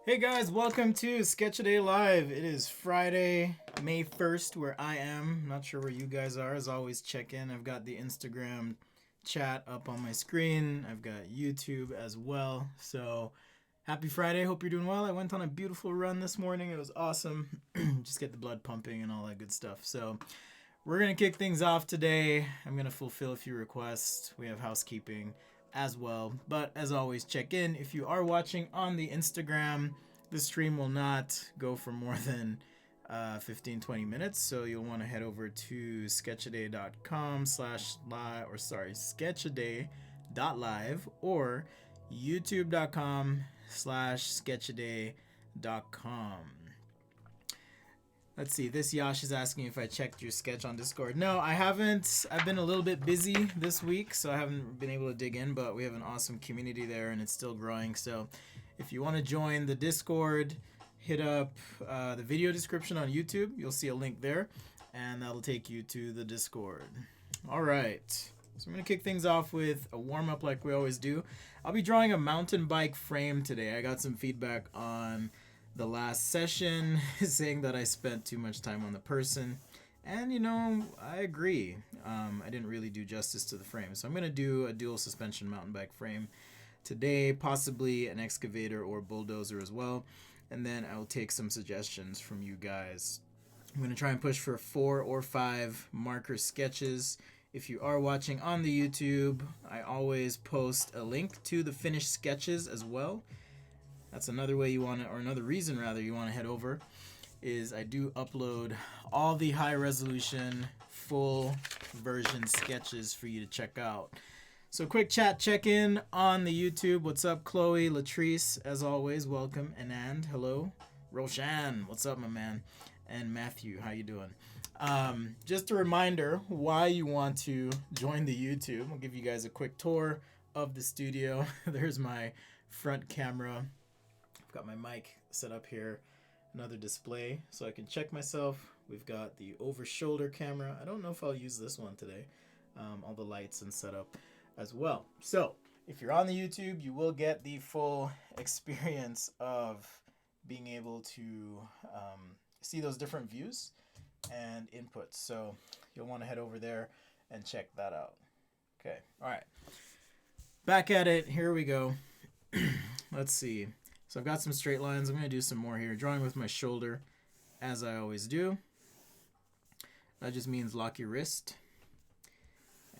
Hey guys, welcome to Sketch a Day Live. It is Friday, May 1st, where I am. Not sure where you guys are. As always, check in. I've got the Instagram chat up on my screen. I've got YouTube as well. So, happy Friday. Hope you're doing well. I went on a beautiful run this morning. It was awesome. Just get the blood pumping and all that good stuff. So, we're going to kick things off today. I'm going to fulfill a few requests. We have housekeeping as well. But as always, check in. If you are watching on the Instagram, the stream will not go for more than 15-20 minutes. So you'll want to head over to sketchaday.com/live, or sorry, sketchaday.live or youtube.com/sketchaday.com. Let's see, this Yash is asking if I checked your sketch on Discord. No, I haven't. I've been a little bit busy this week, so I haven't been able to dig in, but we have an awesome community there, and it's still growing. So if you want to join the Discord, hit up the video description on YouTube. You'll see a link there, and that'll take you to the Discord. All right. So I'm going to kick things off with a warm-up like we always do. I'll be drawing a mountain bike frame today. I got some feedback on the last session saying that I spent too much time on the person, and I agree. I didn't really do justice to the frame, so I'm gonna do a dual suspension mountain bike frame today, possibly an excavator or bulldozer as well, and then I'll take some suggestions from you guys. I'm gonna try and push for 4 or 5 marker sketches. If you are watching on the YouTube, I always post a link to the finished sketches as well. That's another way you want to, or another reason rather, you want to head over, is I do upload all the high resolution full version sketches for you to check out. So quick chat check in on the YouTube. What's up, Chloe, Latrice, as always, welcome. Anand, hello. Roshan, what's up, my man? And Matthew, how you doing? Just a reminder why you want to join the YouTube. I'll give you guys a quick tour of the studio. There's my front camera. Got my mic set up here, another display so I can check myself. We've got the over shoulder camera. I don't know if I'll use this one today. All the lights and setup as well. So if you're on the YouTube, you will get the full experience of being able to see those different views and inputs. So you'll want to head over there and check that out. Okay, all right, back at it. Here we go. Let's see. So I've got some straight lines. I'm going to do some more here. Drawing with my shoulder, as I always do. That just means lock your wrist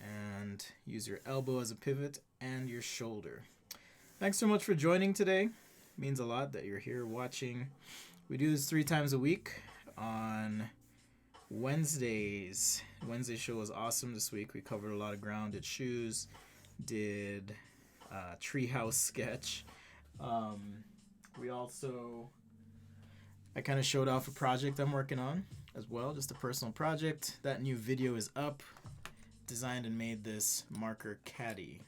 and use your elbow as a pivot and your shoulder. Thanks so much for joining today. It means a lot that you're here watching. We do this 3 times a week on Wednesdays. Wednesday show was awesome this week. We covered a lot of ground. Did shoes, did treehouse sketch. I kind of showed off a project I'm working on as well, just a personal project. That new video is up. Designed and made this marker caddy.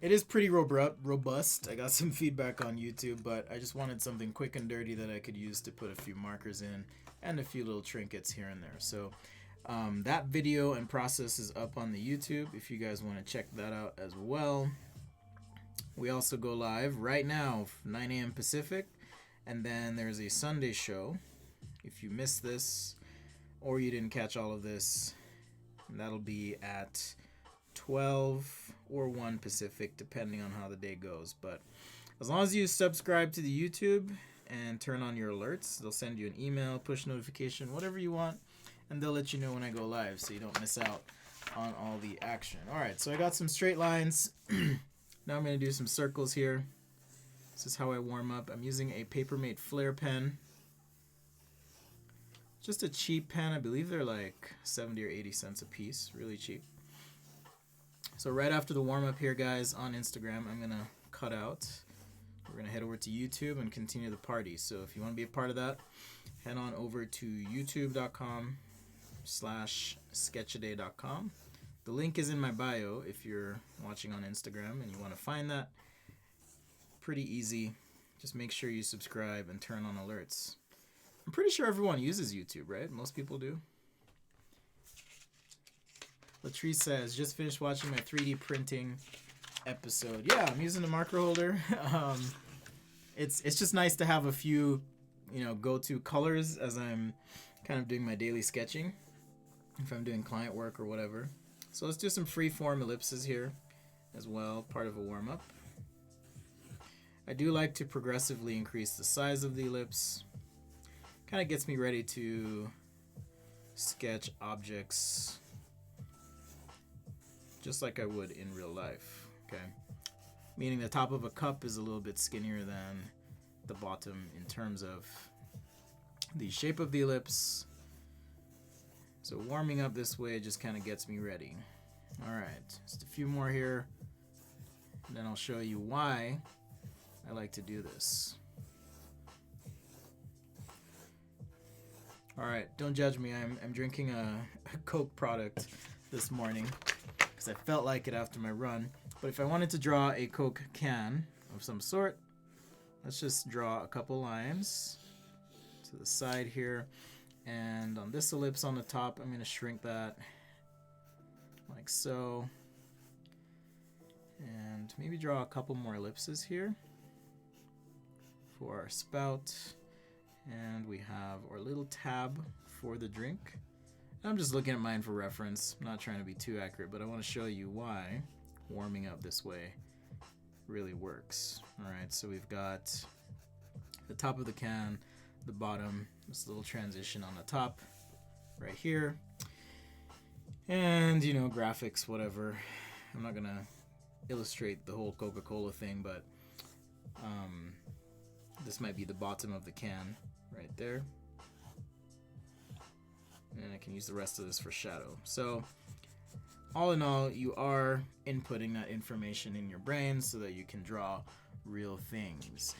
It is pretty robust. I got some feedback on YouTube, but I just wanted something quick and dirty that I could use to put a few markers in and a few little trinkets here and there. So that video and process is up on the YouTube if you guys want to check that out as well. We also go live right now, 9 a.m. Pacific, and then there's a Sunday show. If you missed this or you didn't catch all of this, that'll be at 12 or 1 Pacific, depending on how the day goes. But as long as you subscribe to the YouTube and turn on your alerts, they'll send you an email, push notification, whatever you want, and they'll let you know when I go live so you don't miss out on all the action. All right, so I got some straight lines. Now I'm going to do some circles here. This is how I warm up. I'm using a Papermate Flare pen. Just a cheap pen. I believe they're like 70 or 80 cents a piece. Really cheap. So right after the warm up here, guys, on Instagram, I'm going to cut out. We're going to head over to YouTube and continue the party. So if you want to be a part of that, head on over to youtube.com/sketchaday.com. The link is in my bio if you're watching on Instagram and you want to find that. Pretty easy. Just make sure you subscribe and turn on alerts. I'm pretty sure everyone uses YouTube, right? Most people do. Latrice says, just finished watching my 3D printing episode. Yeah, I'm using a marker holder. it's just nice to have a few, go-to colors as I'm kind of doing my daily sketching, if I'm doing client work or whatever. So let's do some free-form ellipses here as well, part of a warm-up. I do like to progressively increase the size of the ellipse. Kind of gets me ready to sketch objects just like I would in real life, okay? Meaning the top of a cup is a little bit skinnier than the bottom in terms of the shape of the ellipse. So warming up this way just kind of gets me ready. All right, just a few more here, and then I'll show you why I like to do this. All right, don't judge me. I'm drinking a Coke product this morning because I felt like it after my run. But if I wanted to draw a Coke can of some sort, let's just draw a couple lines to the side here. And on this ellipse on the top, I'm going to shrink that like so. And maybe draw a couple more ellipses here for our spout. And we have our little tab for the drink. I'm just looking at mine for reference. I'm not trying to be too accurate, but I want to show you why warming up this way really works. All right, so we've got the top of the can, the bottom, this little transition on the top right here. And, graphics, whatever. I'm not going to illustrate the whole Coca-Cola thing, but this might be the bottom of the can right there. And I can use the rest of this for shadow. So all in all, you are inputting that information in your brain so that you can draw real things.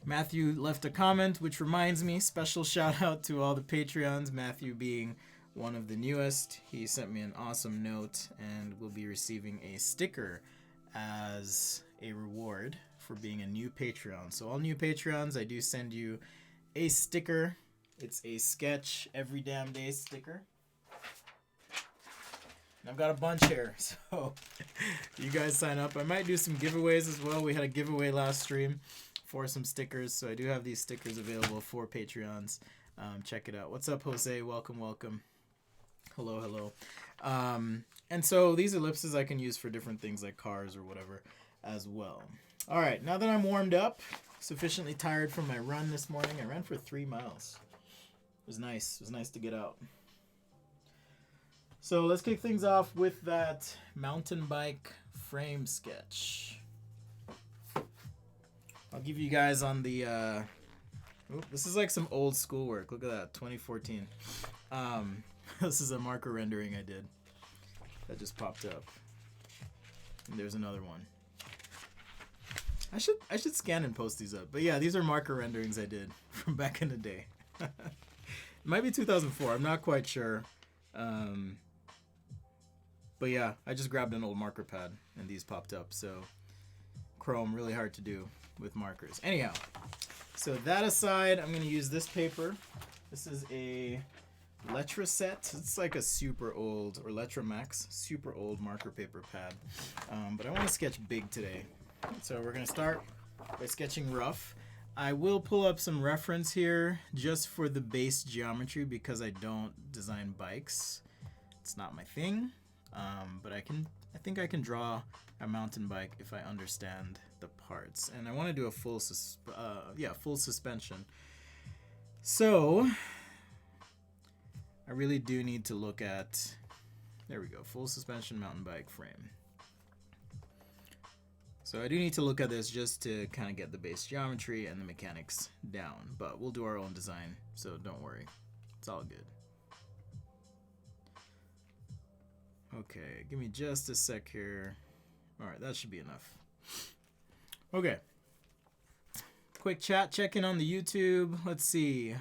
Matthew left a comment, which reminds me, special shout out to all the Patreons, Matthew being one of the newest. He sent me an awesome note and will be receiving a sticker as a reward for being a new Patreon. So all new Patreons, I do send you a sticker. It's a sketch every damn day sticker. And I've got a bunch here, so you guys sign up. I might do some giveaways as well. We had a giveaway last stream for some stickers, so I do have these stickers available for Patreons. Check it out. What's up, Jose? Welcome, welcome. Hello, hello. And so these ellipses I can use for different things like cars or whatever as well. All right, now that I'm warmed up, sufficiently tired from my run this morning. I ran for 3 miles. It was nice. It was nice to get out. So let's kick things off with that mountain bike frame sketch. I'll give you guys on the... this is like some old school work. Look at that, 2014. This is a marker rendering I did. That just popped up. And there's another one. I should scan and post these up. But yeah, these are marker renderings I did from back in the day. It might be 2004. I'm not quite sure. But yeah, I just grabbed an old marker pad and these popped up. So Chrome, really hard to do with markers. Anyhow, so that aside, I'm going to use this paper. This is a Letra set. It's like a super old, or Letra Max, super old marker paper pad. But I want to sketch big today. So we're going to start by sketching rough. I will pull up some reference here just for the base geometry because I don't design bikes. It's not my thing. But I think I can draw a mountain bike if I understand the parts. And I want to do a full suspension. So I really do need to look at, there we go, full suspension mountain bike frame. So I do need to look at this just to kind of get the base geometry and the mechanics down, but we'll do our own design, so don't worry. It's all good. Okay, give me just a sec here. All right, that should be enough. Okay. Quick chat, check in on the YouTube. Let's see.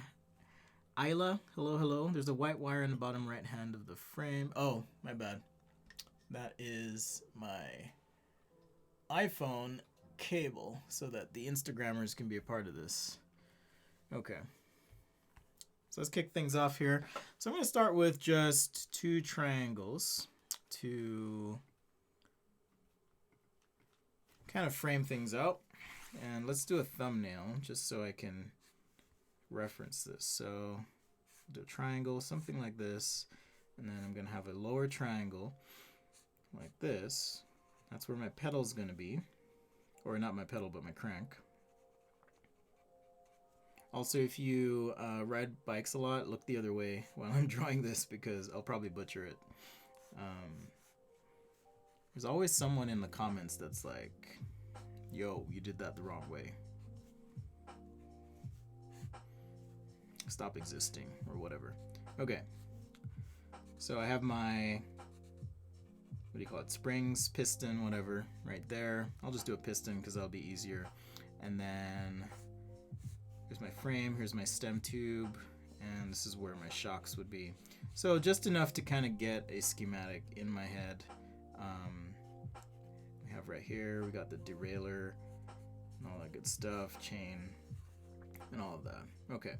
Isla, hello, hello. There's a white wire in the bottom right hand of the frame. Oh, my bad. That is my iPhone cable so that the Instagrammers can be a part of this. Okay. So let's kick things off here. So I'm going to start with just 2 triangles to kind of frame things out. And let's do a thumbnail just so I can reference this. So do a triangle, something like this, and then I'm gonna have a lower triangle like this. That's where my pedal's gonna be, or not my pedal, but my crank. Also, if you ride bikes a lot, look the other way while I'm drawing this because I'll probably butcher it. There's always someone in the comments that's like, yo, you did that the wrong way. Stop existing or whatever. Okay, so I have my, what do you call it, springs, piston, whatever, right there. I'll just do a piston because that'll be easier. And then here's my frame, here's my stem tube, and this is where my shocks would be. So just enough to kind of get a schematic in my head. We have right here, we got the derailleur and all that good stuff, chain, and all of that. Okay,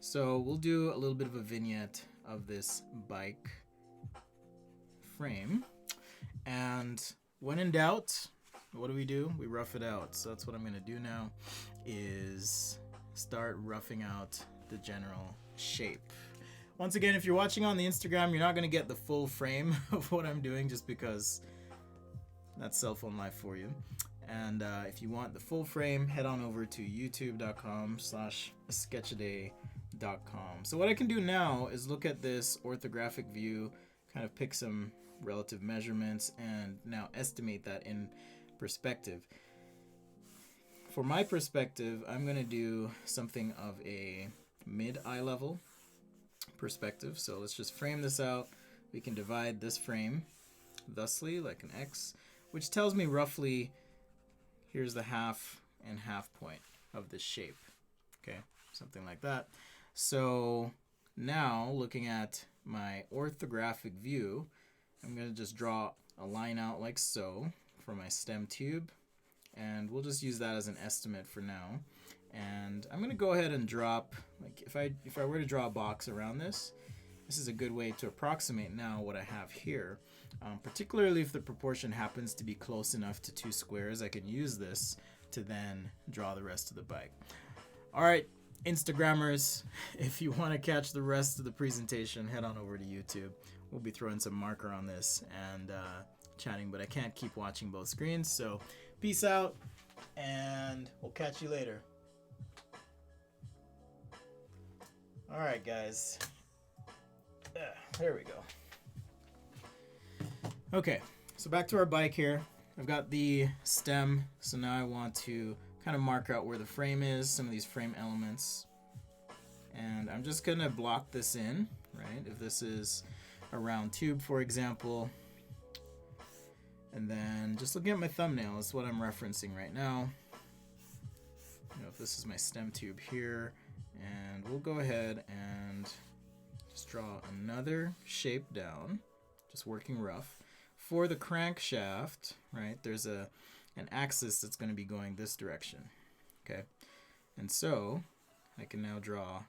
so we'll do a little bit of a vignette of this bike frame. And when in doubt, what do? We rough it out. So that's what I'm gonna do now, is start roughing out the general shape. Once again, if you're watching on the Instagram, you're not gonna get the full frame of what I'm doing just because that's cell phone life for you. And if you want the full frame, head on over to youtube.com/sketchaday.com. So what I can do now is look at this orthographic view, kind of pick some relative measurements, and now estimate that in perspective. For my perspective, I'm going to do something of a mid-eye level perspective. So let's just frame this out. We can divide this frame thusly, like an X, which tells me roughly here's the half and half point of this shape. Okay, something like that. So now looking at my orthographic view, I'm going to just draw a line out like so for my stem tube, and we'll just use that as an estimate for now. And I'm going to go ahead and drop, like if I were to draw a box around this, this is a good way to approximate now what I have here. Particularly if the proportion happens to be close enough to 2 squares, I can use this to then draw the rest of the bike. All right, Instagrammers, if you want to catch the rest of the presentation, head on over to YouTube. We'll be throwing some marker on this and chatting, but I can't keep watching both screens. So peace out, and we'll catch you later. All right, guys. There we go. Okay, so back to our bike here. I've got the stem, so now I want to kind of mark out where the frame is, some of these frame elements. And I'm just gonna block this in, right? If this is a round tube, for example. And then just looking at my thumbnail is what I'm referencing right now. You know, if this is my stem tube here, and we'll go ahead and just draw another shape down, just working rough. For the crankshaft, right, there's an axis that's going to be going this direction, okay? And so I can now draw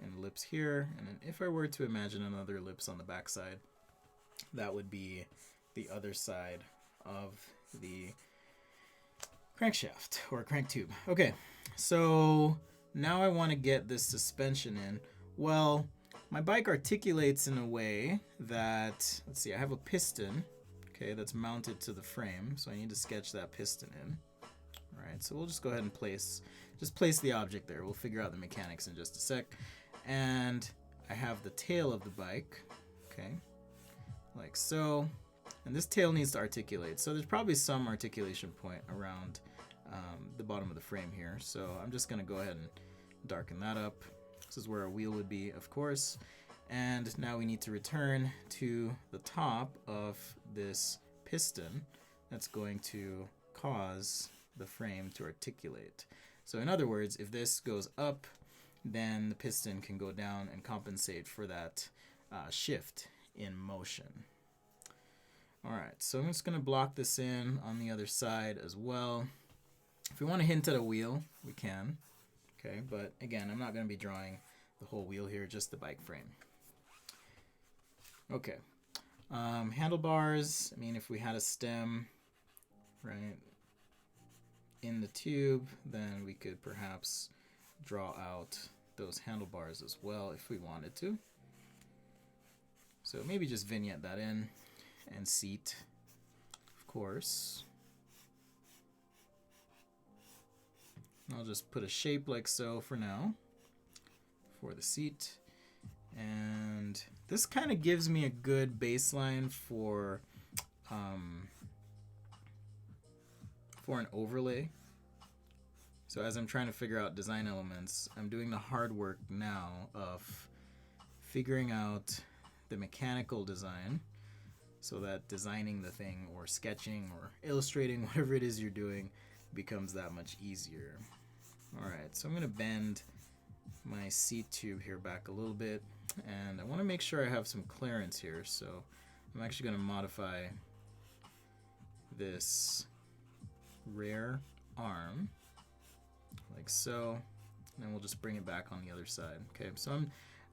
an ellipse here, and then if I were to imagine another ellipse on the back side, that would be the other side of the crankshaft or crank tube. Okay, so now I want to get this suspension in. Well, my bike articulates in a way that, let's see, I have a piston, okay, that's mounted to the frame, so I need to sketch that piston in. All right, so we'll just go ahead and place the object there. We'll figure out the mechanics in just a sec. And I have the tail of the bike, okay, like so. And this tail needs to articulate, so there's probably some articulation point around the bottom of the frame here. So I'm just gonna go ahead and darken that up. This is where a wheel would be, of course. And now we need to return to the top of this piston that's going to cause the frame to articulate. So in other words, if this goes up, then the piston can go down and compensate for that shift in motion. All right, so I'm just gonna block this in on the other side as well. If we want to hint at a wheel, we can. Okay, but again, I'm not gonna be drawing the whole wheel here, just the bike frame. Okay, handlebars, I mean, if we had a stem, right, in the tube, then we could perhaps draw out those handlebars as well if we wanted to. So maybe just vignette that in, and seat, of course. I'll just put a shape like so for now for the seat. And this kind of gives me a good baseline for an overlay. So as I'm trying to figure out design elements, I'm doing the hard work now of figuring out the mechanical design so that designing the thing or sketching or illustrating whatever it is you're doing becomes that much easier. Alright, so I'm going to bend my seat tube here back a little bit, and I want to make sure I have some clearance here, so I'm actually going to modify this rear arm like so, and then we'll just bring it back on the other side. Okay, so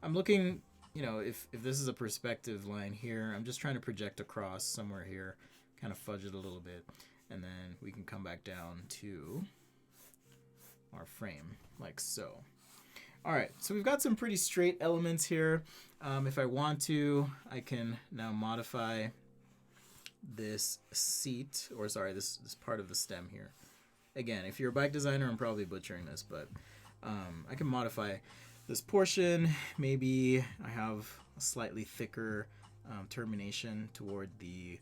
I'm looking, you know, if this is a perspective line here, I'm just trying to project across somewhere here, kind of fudge it a little bit, and then we can come back down to our frame like so. Alright, so we've got some pretty straight elements here. If I want to, I can now modify this seat, or sorry, this part of the stem here. Again, if you're a bike designer, I'm probably butchering this, but I can modify this portion. Maybe I have a slightly thicker termination toward the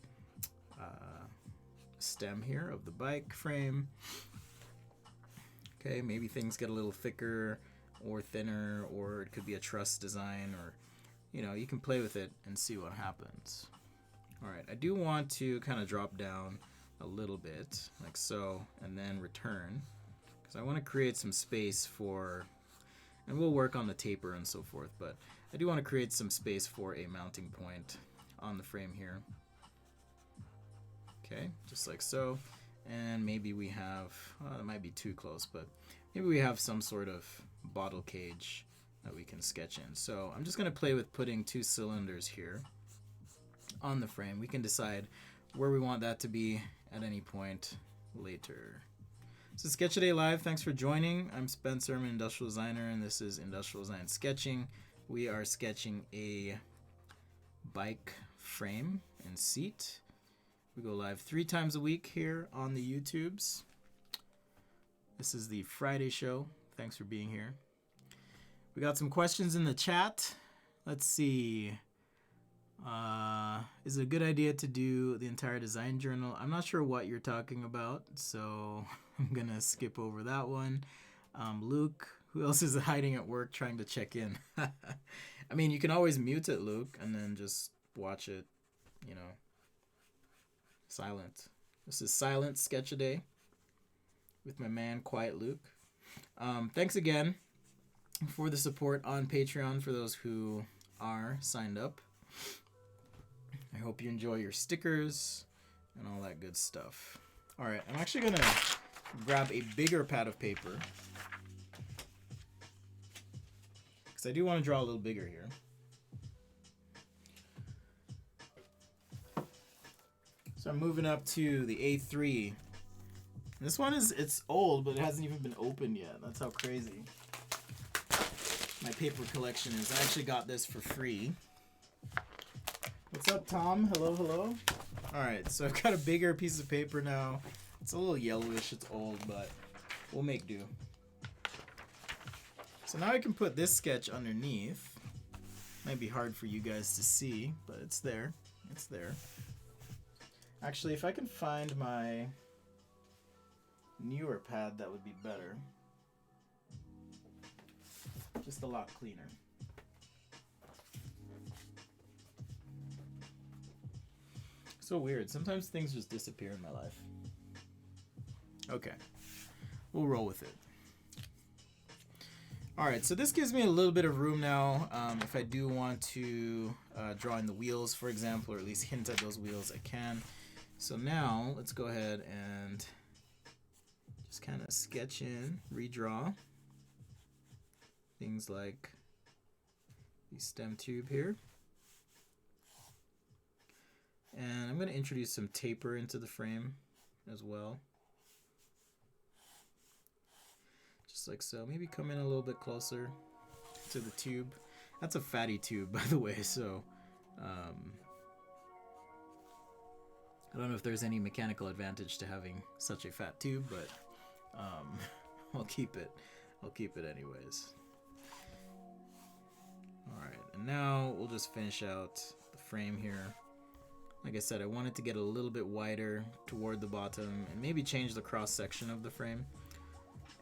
stem here of the bike frame. Okay, maybe things get a little thicker or thinner, or it could be a truss design, or, you know, you can play with it and see what happens. Alright, I do want to kind of drop down a little bit, like so, and then return, because I want to create some space for, and we'll work on the taper and so forth, but I do want to create some space for a mounting point on the frame here. Okay, just like so, and maybe we have, that might be too close, but maybe we have some sort of bottle cage that we can sketch in. So I'm just going to play with putting 2 cylinders here on the frame. We can decide where we want that to be at any point later. So Sketch a Day Live, thanks for joining. I'm Spencer, I'm an industrial designer, and this is Industrial Design Sketching. We are sketching a bike frame and seat. We go live 3 times a week here on the YouTubes. This is the Friday show. Thanks for being here. We got some questions in the chat. Let's see. Is it a good idea to do the entire design journal? I'm not sure what you're talking about, so I'm gonna skip over that one. Luke, who else is hiding at work trying to check in? I mean, you can always mute it, Luke, and then just watch it, you know, silent. This is Silent Sketch a Day with my man Quiet Luke. Thanks again for the support on Patreon for those who are signed up. I hope you enjoy your stickers and all that good stuff. Alright, I'm actually going to grab a bigger pad of paper, because I do want to draw a little bigger here. So I'm moving up to the A3. This one it's old, but it hasn't even been opened yet. That's how crazy my paper collection is. I actually got this for free. What's up, Tom? Hello, hello. Alright, so I've got a bigger piece of paper now. It's a little yellowish, it's old, but we'll make do. So now I can put this sketch underneath. Might be hard for you guys to see, but it's there. It's there. Actually, if I can find my newer pad, that would be better. Just a lot cleaner. So weird. Sometimes things just disappear in my life. Okay. We'll roll with it. Alright, so this gives me a little bit of room now. If I do want to draw in the wheels, for example, or at least hint at those wheels, I can. So now, let's go ahead and just kind of sketch in, redraw things like the stem tube here. And I'm going to introduce some taper into the frame as well. just like so. Maybe come in a little bit closer to the tube. That's a fatty tube, by the way, so I don't know if there's any mechanical advantage to having such a fat tube, but I'll keep it anyways. Alright, and now we'll just finish out the frame here. Like I said, I want it to get a little bit wider toward the bottom and maybe change the cross section of the frame.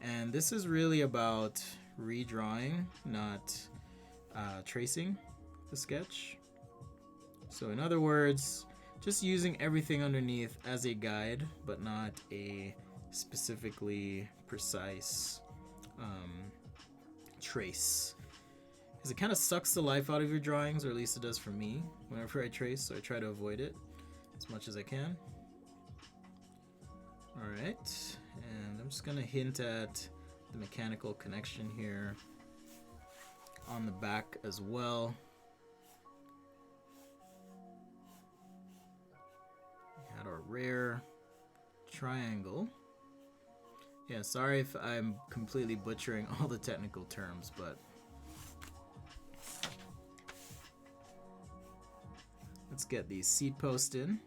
And this is really about redrawing, not tracing the sketch. So in other words, just using everything underneath as a guide, but not a specifically precise trace. Because it kind of sucks the life out of your drawings, or at least it does for me whenever I trace, so I try to avoid it as much as I can. Alright, and I'm just going to hint at the mechanical connection here on the back as well. We had our rare triangle. Yeah, sorry if I'm completely butchering all the technical terms, but let's get these seat posts in.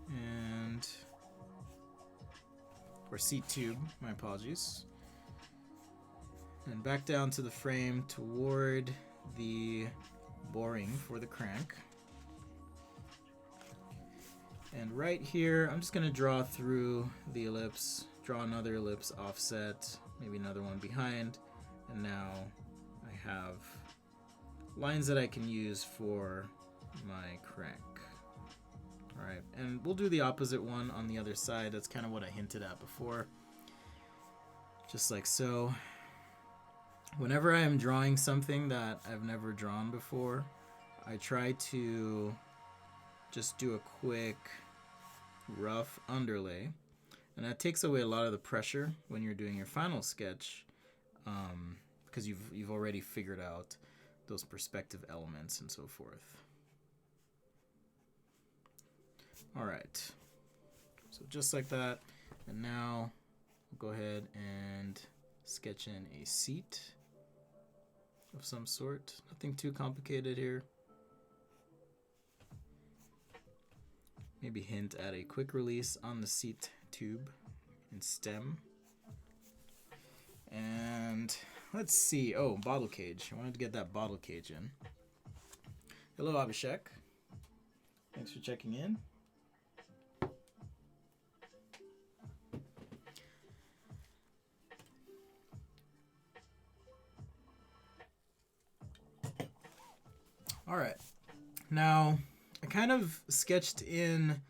And or seat tube, my apologies. And back down to the frame toward the boring for the crank. And right here, I'm just going to draw through the ellipse, draw another ellipse offset, maybe another one behind, and now I have lines that I can use for my crank. Alright, and we'll do the opposite one on the other side. That's kind of what I hinted at before. Just like so. Whenever I am drawing something that I've never drawn before, I try to just do a quick rough underlay, and that takes away a lot of the pressure when you're doing your final sketch, because you've already figured out those perspective elements and so forth. Alright, so just like that, and now we'll go ahead and sketch in a seat of some sort. Nothing too complicated here. Maybe hint at a quick release on the seat tube and stem. And let's see. Oh, bottle cage. I wanted to get that bottle cage in. Hello, Abhishek. Thanks for checking in. All right. Now, I kind of sketched in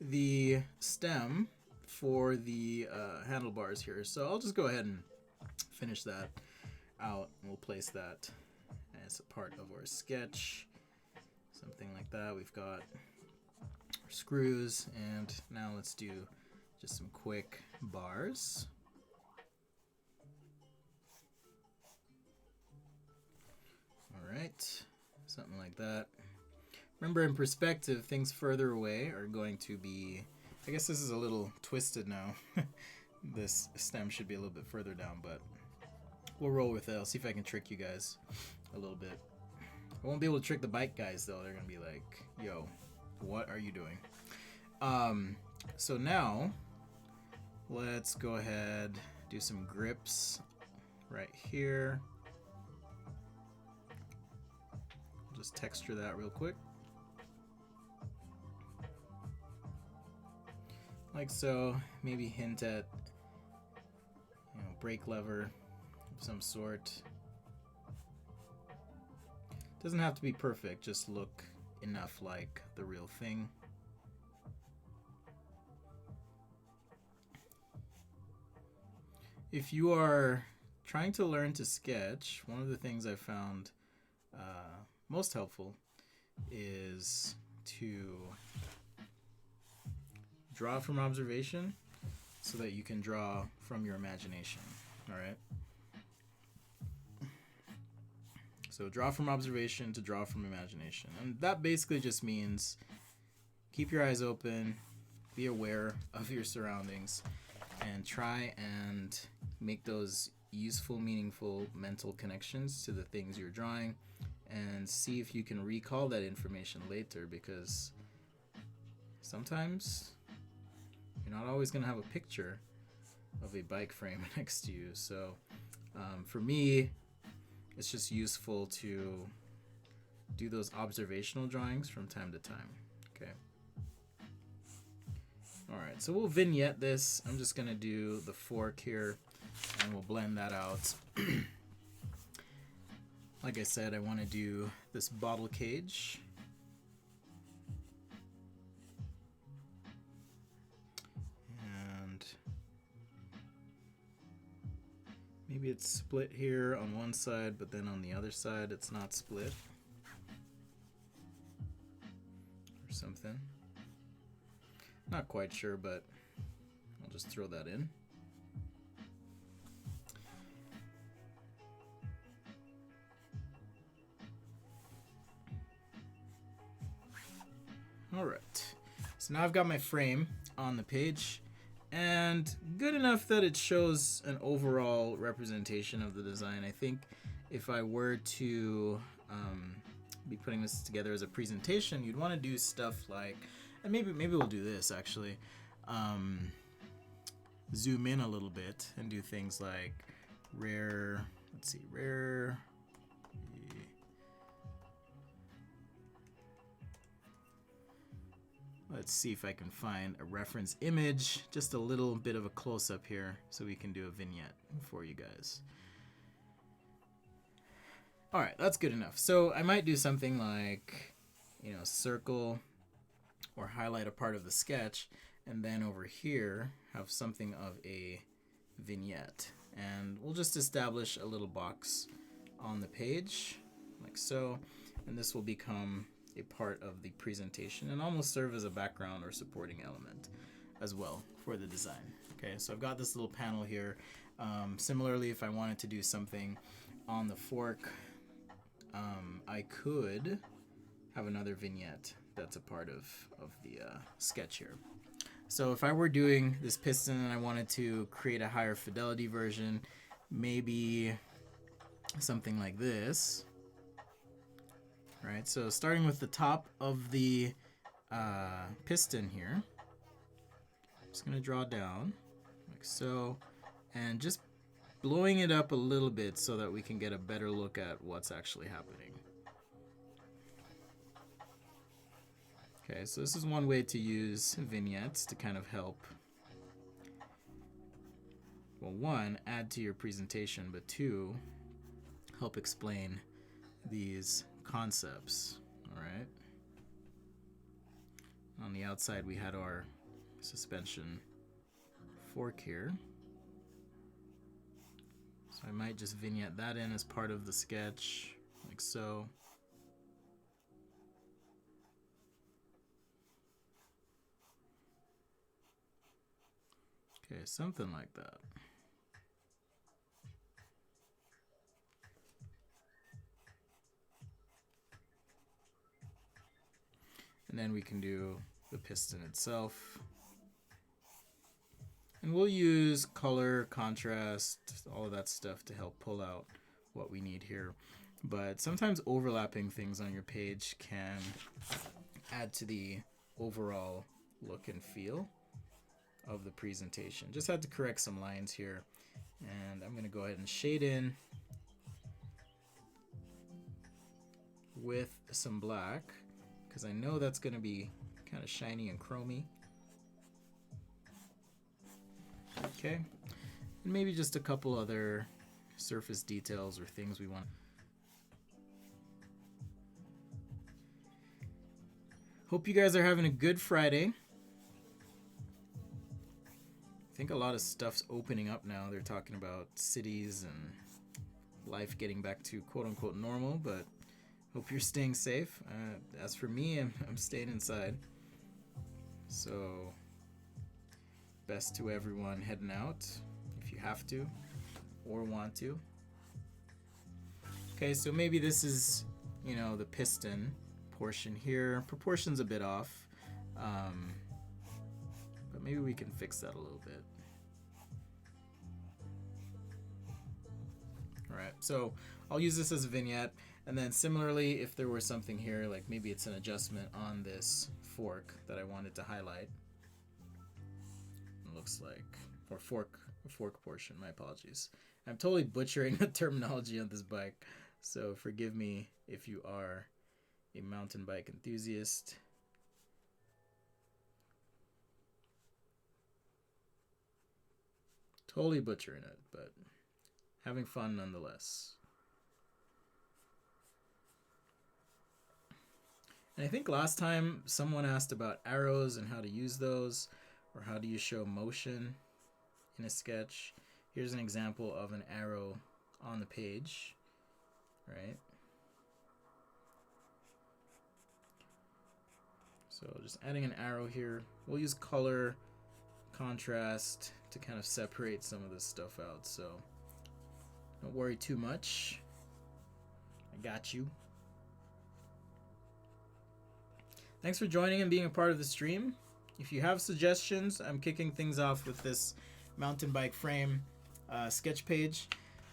the stem for the handlebars here, so I'll just go ahead and finish that out, and we'll place that as a part of our sketch. Something like that. We've got our screws, and now let's do just some quick bars. All right, something like that. Remember, in perspective, things further away are going to be, I guess this is a little twisted now. This stem should be a little bit further down, but we'll roll with it. I'll see if I can trick you guys a little bit. I won't be able to trick the bike guys, though. They're going to be like, yo, what are you doing? So now, let's go ahead, do some grips right here. Just texture that real quick. Like so. Maybe hint at, brake lever of some sort. Doesn't have to be perfect, just look enough like the real thing. If you are trying to learn to sketch, one of the things I found most helpful is to draw from observation so that you can draw from your imagination. All right. So draw from observation to draw from imagination. And that basically just means keep your eyes open, be aware of your surroundings and try and make those useful, meaningful mental connections to the things you're drawing, and see if you can recall that information later, because sometimes you're not always going to have a picture of a bike frame next to you. So for me, it's just useful to do those observational drawings from time to time. Okay. Alright, so we'll vignette this. I'm just going to do the fork here, and we'll blend that out. Like I said, I want to do this bottle cage. And maybe it's split here on one side, but then on the other side it's not split. Or something. Not quite sure, but I'll just throw that in. Alright, so now I've got my frame on the page, and good enough that it shows an overall representation of the design. I think if I were to be putting this together as a presentation, you'd want to do stuff like, and maybe we'll do this actually, zoom in a little bit and do things like rare, let's see, rare, let's see if I can find a reference image, just a little bit of a close-up here so we can do a vignette for you guys. Alright, that's good enough. So I might do something like, circle or highlight a part of the sketch, and then over here have something of a vignette. And we'll just establish a little box on the page, like so, and this will become a part of the presentation and almost serve as a background or supporting element as well for the design. Okay, so I've got this little panel here. Similarly, if I wanted to do something on the fork, I could have another vignette that's a part of the sketch here. So if I were doing this piston and I wanted to create a higher fidelity version, maybe something like this. Right, so starting with the top of the piston here, I'm just going to draw down like so, and just blowing it up a little bit so that we can get a better look at what's actually happening. Okay, so this is one way to use vignettes to kind of help, well, one, add to your presentation, but two, help explain these concepts. All right. On the outside we had our suspension fork here, so I might just vignette that in as part of the sketch like so. Okay, something like that. And then we can do the piston itself. And we'll use color, contrast, all of that stuff to help pull out what we need here. But sometimes overlapping things on your page can add to the overall look and feel of the presentation. Just had to correct some lines here. And I'm going to go ahead and shade in with some black, because I know that's going to be kind of shiny and chromy. Okay, and maybe just a couple other surface details or things we want. Hope you guys are having a good Friday. I think a lot of stuff's opening up now. They're talking about cities and life getting back to quote-unquote normal, but hope you're staying safe. As for me, I'm staying inside. So, best to everyone heading out, if you have to or want to. Okay, so maybe this is, the piston portion here. Proportion's a bit off. maybe we can fix that a little bit. All right, so I'll use this as a vignette, and then similarly, if there were something here, like maybe it's an adjustment on this fork that I wanted to highlight. It looks like, or fork portion, my apologies. I'm totally butchering the terminology on this bike, so forgive me if you are a mountain bike enthusiast. Totally butchering it, but having fun nonetheless. And I think last time someone asked about arrows and how to use those, or how do you show motion in a sketch. Here's an example of an arrow on the page, right? So just adding an arrow here. We'll use color, contrast to kind of separate some of this stuff out, so don't worry too much. I got you. Thanks for joining and being a part of the stream. If you have suggestions, I'm kicking things off with this mountain bike frame sketch page.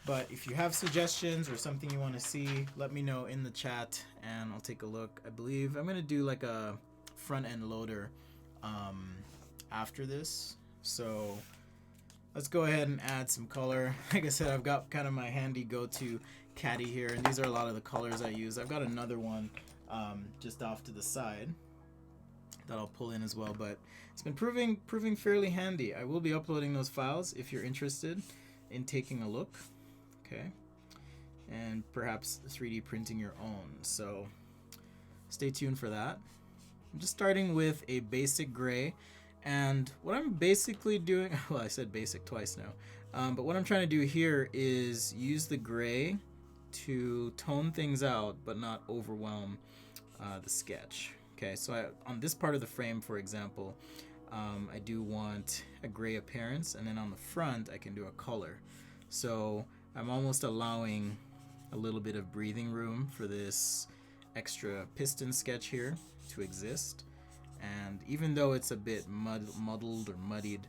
But if you have suggestions or something you want to see, let me know in the chat and I'll take a look. I believe I'm going to do like a front end loader after this. So let's go ahead and add some color. Like I said, I've got kind of my handy go-to caddy here, and these are a lot of the colors I use. I've got another one just off to the side that I'll pull in as well, but it's been proving fairly handy. I will be uploading those files if you're interested in taking a look, okay, and perhaps 3D printing your own. So stay tuned for that. I'm just starting with a basic gray, and what I'm basically doing, well, I said basic twice now, but what I'm trying to do here is use the gray to tone things out but not overwhelm the sketch. Okay, so on this part of the frame, for example, I do want a gray appearance, and then on the front I can do a color. So I'm almost allowing a little bit of breathing room for this extra piston sketch here to exist. And even though it's a bit muddled or muddied,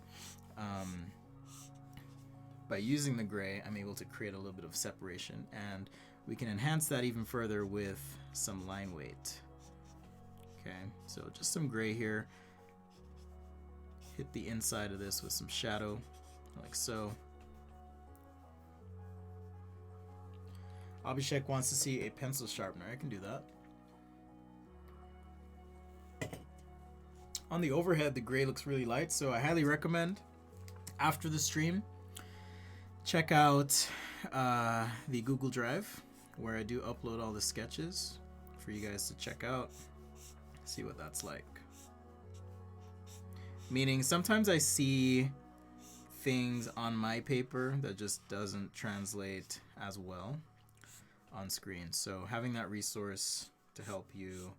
by using the gray, I'm able to create a little bit of separation, and we can enhance that even further with some line weight. Okay, so just some gray here. Hit the inside of this with some shadow, like so. Abhishek wants to see a pencil sharpener. I can do that. On the overhead, the gray looks really light, so I highly recommend after the stream, check out the Google Drive where I do upload all the sketches for you guys to check out, see what that's like. Meaning sometimes I see things on my paper that just doesn't translate as well on screen. So having that resource to help you,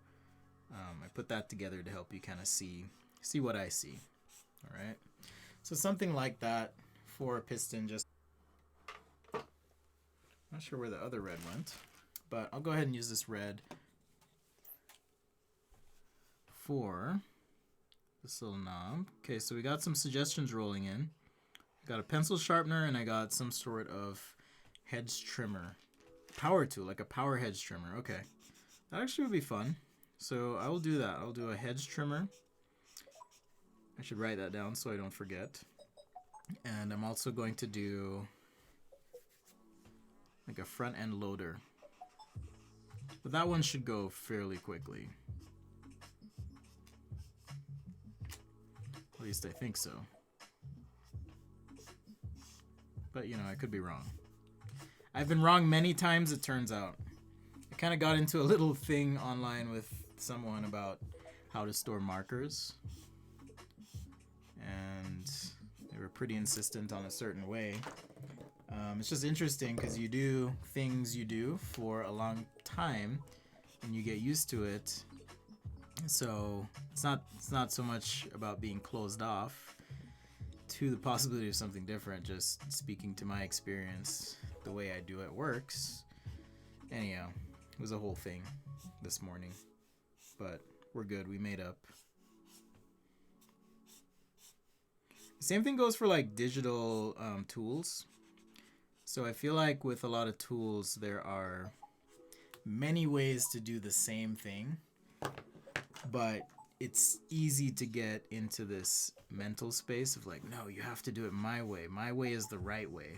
I put that together to help you kind of see what I see. All right. So something like that for a piston. Just not sure where the other red went, but I'll go ahead and use this red for this little knob. Okay, so we got some suggestions rolling in. I got a pencil sharpener and I got some sort of hedge trimmer. Power tool, like a power hedge trimmer. Okay, that actually would be fun. So I will do that. I'll do a hedge trimmer. I should write that down so I don't forget. And I'm also going to do like a front end loader. But that one should go fairly quickly. At least I think so. But you know, I could be wrong. I've been wrong many times, it turns out. I kind of got into a little thing online with someone about how to store markers. And they were pretty insistent on a certain way. It's just interesting because you do things you do for a long time and you get used to it. So it's not so much about being closed off to the possibility of something different, just speaking to my experience, the way I do it works. Anyhow, it was a whole thing this morning, but we're good. We made up. Same thing goes for like digital tools. So I feel like with a lot of tools, there are many ways to do the same thing, but it's easy to get into this mental space of like, no, you have to do it my way. My way is the right way.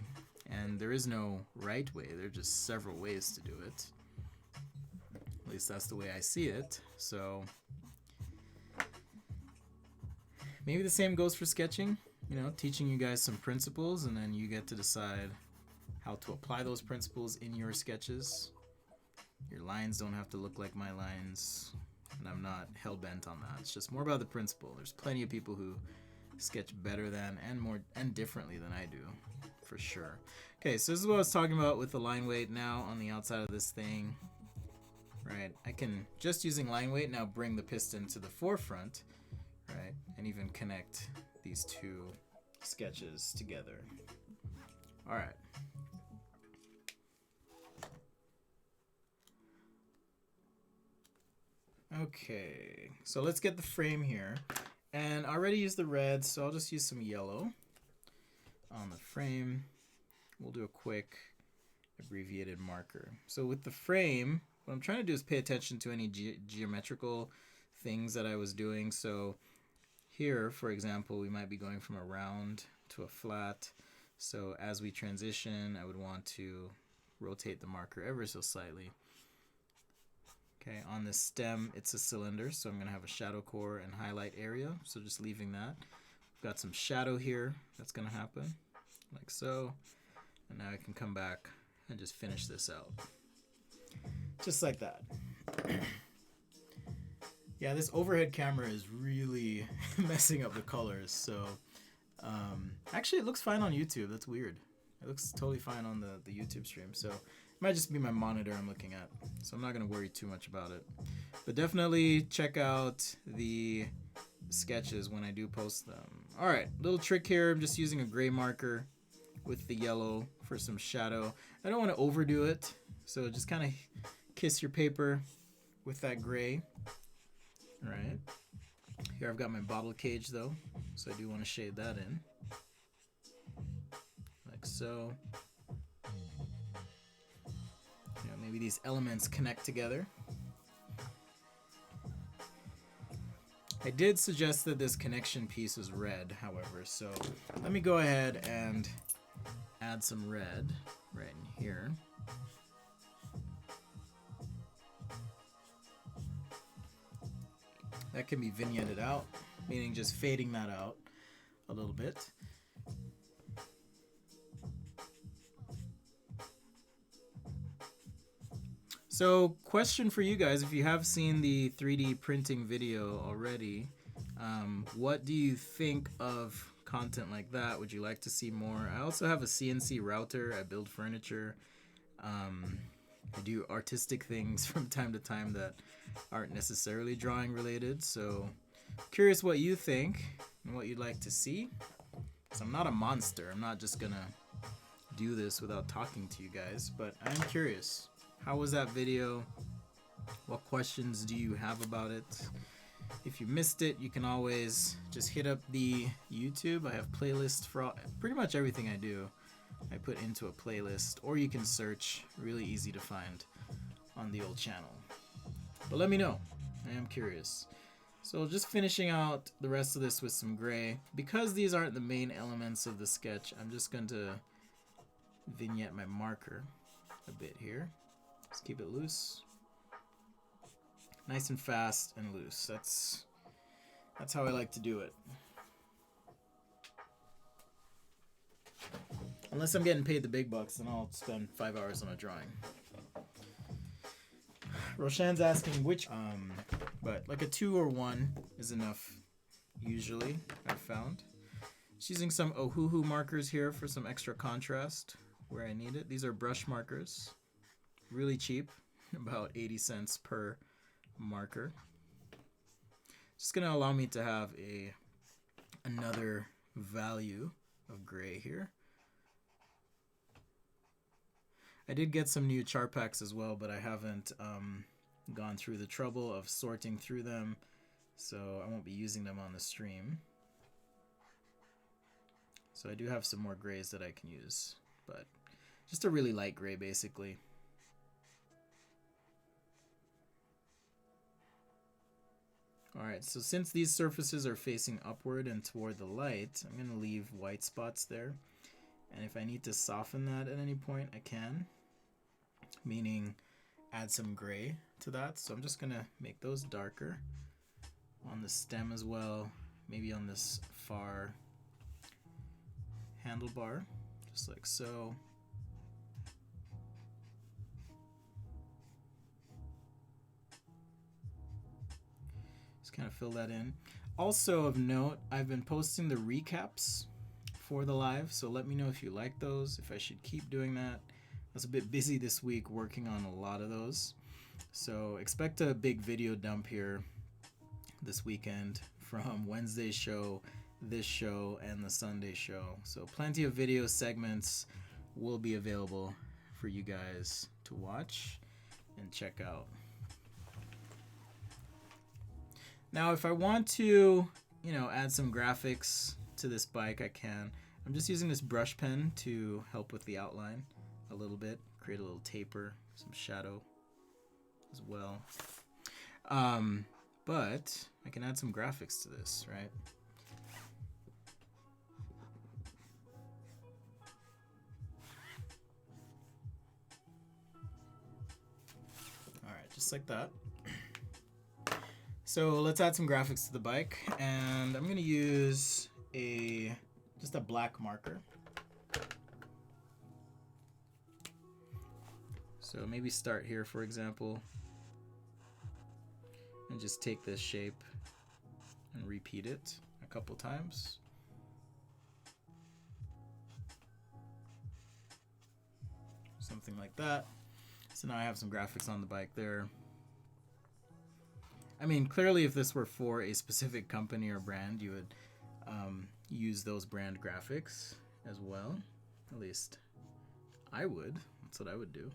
And there is no right way. There are just several ways to do it. At least that's the way I see it. So maybe the same goes for sketching, you know, teaching you guys some principles, and then you get to decide how to apply those principles in your sketches. Your lines don't have to look like my lines, and I'm not hell-bent on that. It's just more about the principle. There's plenty of people who sketch better than and more and differently than I do, for sure. Okay, so this is what I was talking about with the line weight now on the outside of this thing. Right, I can, just using line weight, now bring the piston to the forefront, right, and even connect these two sketches together. All right. Okay, so let's get the frame here. And I already used the red, so I'll just use some yellow on the frame. We'll do a quick abbreviated marker. So with the frame, what I'm trying to do is pay attention to any geometrical things that I was doing. So here, for example, we might be going from a round to a flat. So as we transition, I would want to rotate the marker ever so slightly. Okay, on this stem, it's a cylinder, so I'm going to have a shadow core and highlight area. So just leaving that. We've got some shadow here that's going to happen, like so. And now I can come back and just finish this out. Just like that. Yeah, this overhead camera is really messing up the colors. So actually, it looks fine on YouTube. That's weird. It looks totally fine on the YouTube stream. So it might just be my monitor I'm looking at. So I'm not going to worry too much about it. But definitely check out the sketches when I do post them. All right, little trick here. I'm just using a gray marker with the yellow for some shadow. I don't want to overdo it. So just kind of kiss your paper with that gray. All right. Here I've got my bottle cage though. So I do want to shade that in. Like so. You know, maybe these elements connect together. I did suggest that this connection piece is red, however, so let me go ahead and add some red right in here. That can be vignetted out, meaning just fading that out a little bit. So, question for you guys, if you have seen the 3D printing video already, what do you think of content like that? Would you like to see more? I also have a CNC router. I build furniture. I do artistic things from time to time that aren't necessarily drawing related. So, curious what you think and what you'd like to see. Because I'm not a monster. I'm not just gonna do this without talking to you guys, but I'm curious. How was that video? What questions do you have about it? If you missed it, you can always just hit up the YouTube. I have playlists for pretty much everything I do. I put into a playlist, or you can search. Really easy to find on the old channel. But let me know. I am curious. So just finishing out the rest of this with some gray. Because these aren't the main elements of the sketch, I'm just going to vignette my marker a bit here. Just keep it loose. Nice and fast and loose. That's how I like to do it. Unless I'm getting paid the big bucks, then I'll spend 5 hours on a drawing. Roshan's asking which, but like a 2 or 1 is enough usually, I've found. Just using some Ohuhu markers here for some extra contrast where I need it. These are brush markers. Really cheap, about 80 cents per marker. Just gonna allow me to have another value of gray here. I did get some new chart packs as well, but I haven't gone through the trouble of sorting through them, so I won't be using them on the stream. So I do have some more grays that I can use, but just a really light gray basically. Alright, so since these surfaces are facing upward and toward the light, I'm going to leave white spots there. And if I need to soften that at any point, I can. Meaning add some gray to that. So I'm just going to make those darker on the stem as well. Maybe on this far handlebar, just like so. Kind of fill that in. Also of note, I've been posting the recaps for the live, so let me know if you like those, if I should keep doing that. I was a bit busy this week working on a lot of those, so expect a big video dump here this weekend from Wednesday's show, this show, and the Sunday show. So plenty of video segments will be available for you guys to watch and check out. Now, if I want to, add some graphics to this bike, I can. I'm just using this brush pen to help with the outline a little bit, create a little taper, some shadow as well. But I can add some graphics to this, right? All right, just like that. So let's add some graphics to the bike, and I'm going to use just a black marker. So maybe start here, for example, and just take this shape and repeat it a couple times. Something like that. So now I have some graphics on the bike there. I mean, clearly if this were for a specific company or brand, you would use those brand graphics as well. At least I would. That's what I would do.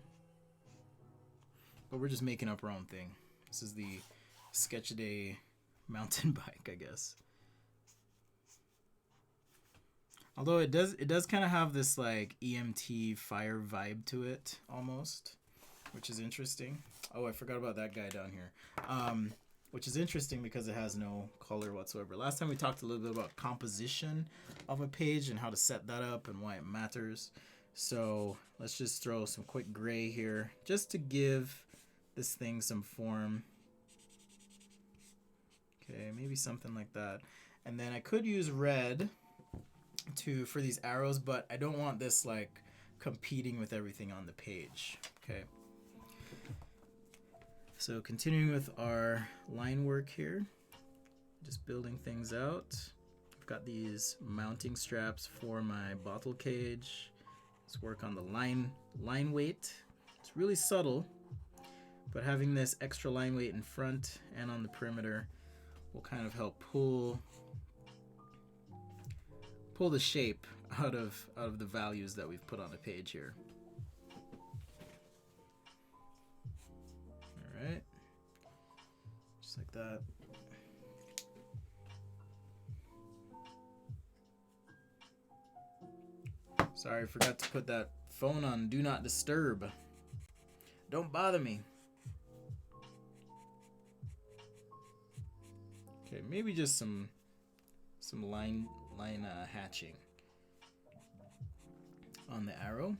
But we're just making up our own thing. This is the Sketch-A-Day mountain bike, I guess. Although it does kind of have this like EMT fire vibe to it almost, which is interesting. Oh, I forgot about that guy down here. Which is interesting because it has no color whatsoever. Last time we talked a little bit about composition of a page and how to set that up and why it matters. So let's just throw some quick gray here just to give this thing some form. Okay, maybe something like that. And then I could use red for these arrows, but I don't want this like competing with everything on the page. Okay. So continuing with our line work here, just building things out. I've got these mounting straps for my bottle cage. Let's work on the line weight. It's really subtle, but having this extra line weight in front and on the perimeter will kind of help pull the shape out of the values that we've put on the page here. Right, just like that. Sorry, I forgot to put that phone on Do Not Disturb. Don't bother me. Okay, maybe just some line hatching on the arrow.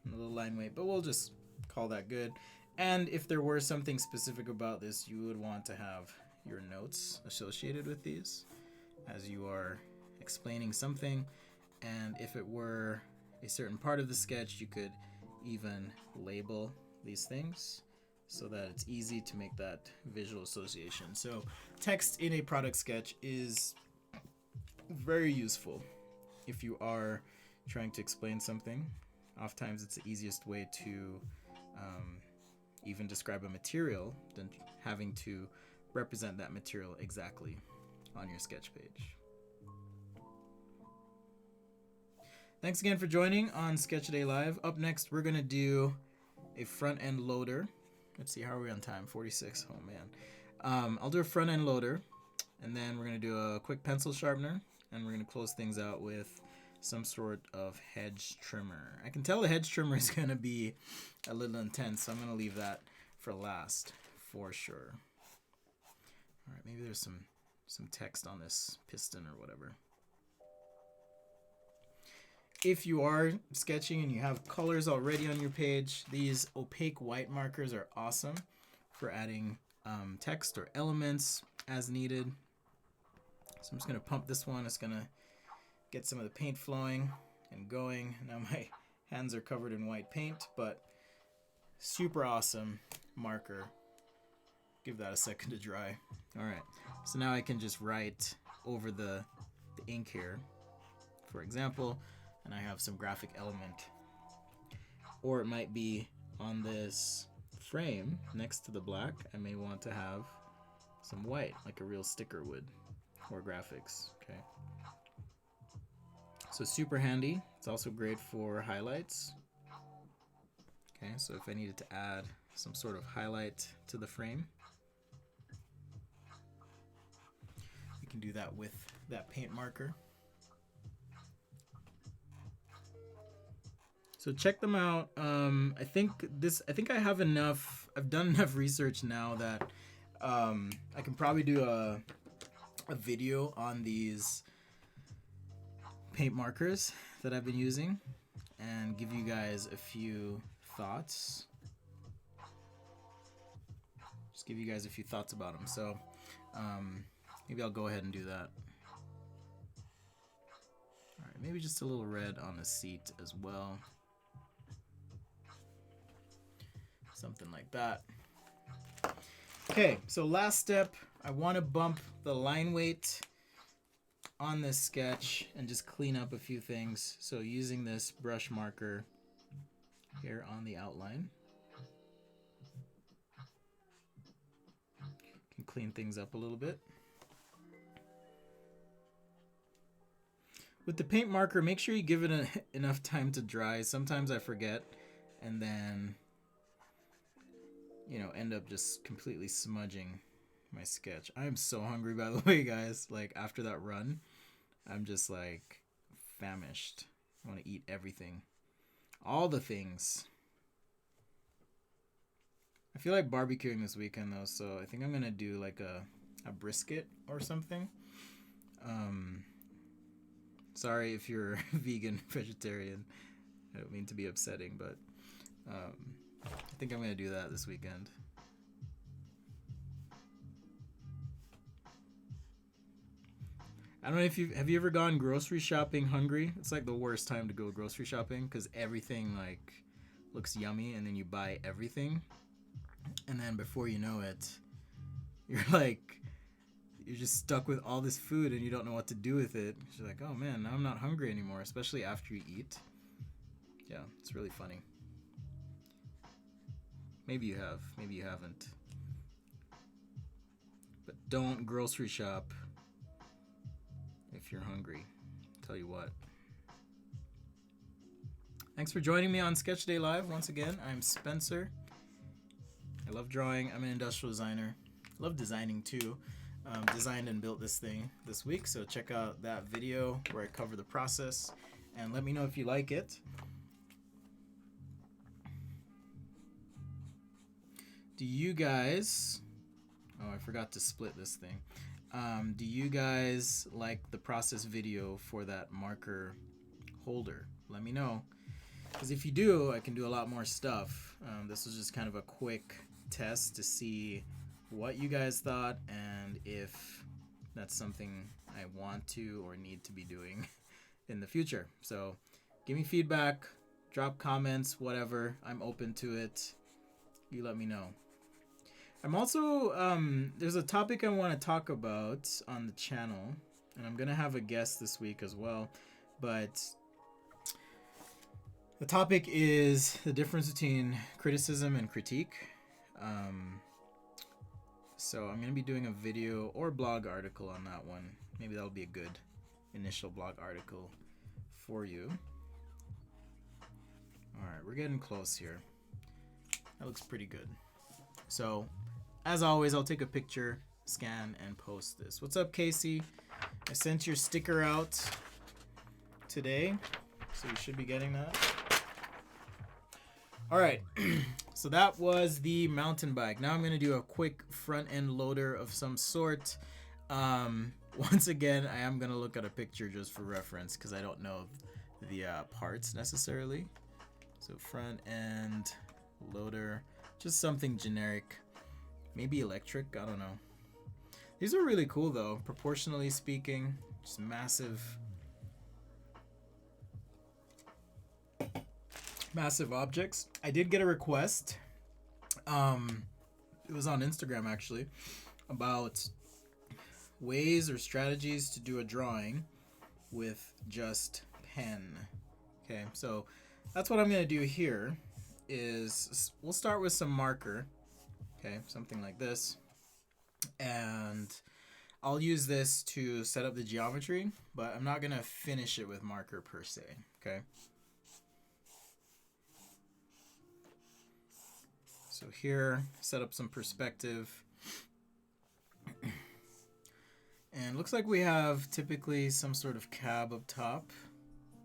And a little line weight, but we'll just call that good. And if there were something specific about this, you would want to have your notes associated with these as you are explaining something. And if it were a certain part of the sketch, you could even label these things so that it's easy to make that visual association. So text in a product sketch is very useful if you are trying to explain something. Oftentimes it's the easiest way to even describe a material than having to represent that material exactly on your sketch page. Thanks again for joining on Sketch-A-Day Live. Up next, we're going to do a front-end loader. Let's see, how are we on time? 46. Oh, man. I'll do a front-end loader, and then we're going to do a quick pencil sharpener, and we're going to close things out with some sort of hedge trimmer. I can tell the hedge trimmer is going to be a little intense, so I'm going to leave that for last for sure. All right, maybe there's some text on this piston or whatever. If you are sketching and you have colors already on your page, these opaque white markers are awesome for adding text or elements as needed. So I'm just going to pump this one. It's going to get some of the paint flowing and going. Now my hands are covered in white paint, but super awesome marker. Give that a second to dry. All right, so now I can just write over the ink here, for example, and I have some graphic element. Or it might be on this frame next to the black. I may want to have some white, like a real sticker would, or graphics. Okay. So super handy. It's also great for highlights. Okay, so if I needed to add some sort of highlight to the frame, we can do that with that paint marker. So check them out. I think I have enough. I've done enough research now that I can probably do a video on these paint markers that I've been using and give you guys a few thoughts. Just give you guys a few thoughts about them. So maybe I'll go ahead and do that. All right, maybe just a little red on the seat as well. Something like that. Okay, so last step, I want to bump the line weight on this sketch and just clean up a few things. So using this brush marker here on the outline, can clean things up a little bit. With the paint marker, make sure you give it enough time to dry. Sometimes I forget and then end up just completely smudging my sketch. I am so hungry, by the way, guys. Like, after that run, I'm just like famished. I want to eat everything. All the things. I feel like barbecuing this weekend, though, so I think I'm going to do like a brisket or something. Sorry if you're vegan, vegetarian. I don't mean to be upsetting, but I think I'm going to do that this weekend. I don't know if have you ever gone grocery shopping hungry? It's like the worst time to go grocery shopping because everything like looks yummy and then you buy everything. And then before you know it, you're just stuck with all this food and you don't know what to do with it. You're like, oh man, now I'm not hungry anymore, especially after you eat. Yeah, it's really funny. Maybe you have, maybe you haven't. But don't grocery shop if you're hungry. Tell you what. Thanks for joining me on Sketch Day Live once again. I'm Spencer. I love drawing. I'm an industrial designer. I love designing too. Designed and built this thing this week, so check out that video where I cover the process and let me know if you like it. Do you guys... Oh, I forgot to split this thing. Do you guys like the process video for that marker holder? Let me know. Because if you do, I can do a lot more stuff. This was just kind of a quick test to see what you guys thought and if that's something I want to or need to be doing in the future. So give me feedback, drop comments, whatever. I'm open to it. You let me know. I'm also, there's a topic I want to talk about on the channel, and I'm going to have a guest this week as well, but the topic is the difference between criticism and critique. So I'm going to be doing a video or blog article on that one. Maybe that'll be a good initial blog article for you. All right, we're getting close here. That looks pretty good. So, as always, I'll take a picture, scan, and post this. What's up, Casey? I sent your sticker out today, so you should be getting that. All right, so that was the mountain bike. Now I'm going to do a quick front end loader of some sort. Once again, I am going to look at a picture just for reference because I don't know the parts necessarily. So front end loader, just something generic, maybe electric, I don't know. These are really cool though, proportionally speaking, just massive objects. I did get a request, it was on Instagram actually, about ways or strategies to do a drawing with just pen. Okay, so that's what I'm going to do here. Is we'll start with some marker, okay, something like this, and I'll use this to set up the geometry, but I'm not going to finish it with marker per se, okay? So here, set up some perspective. And looks like we have typically some sort of cab up top.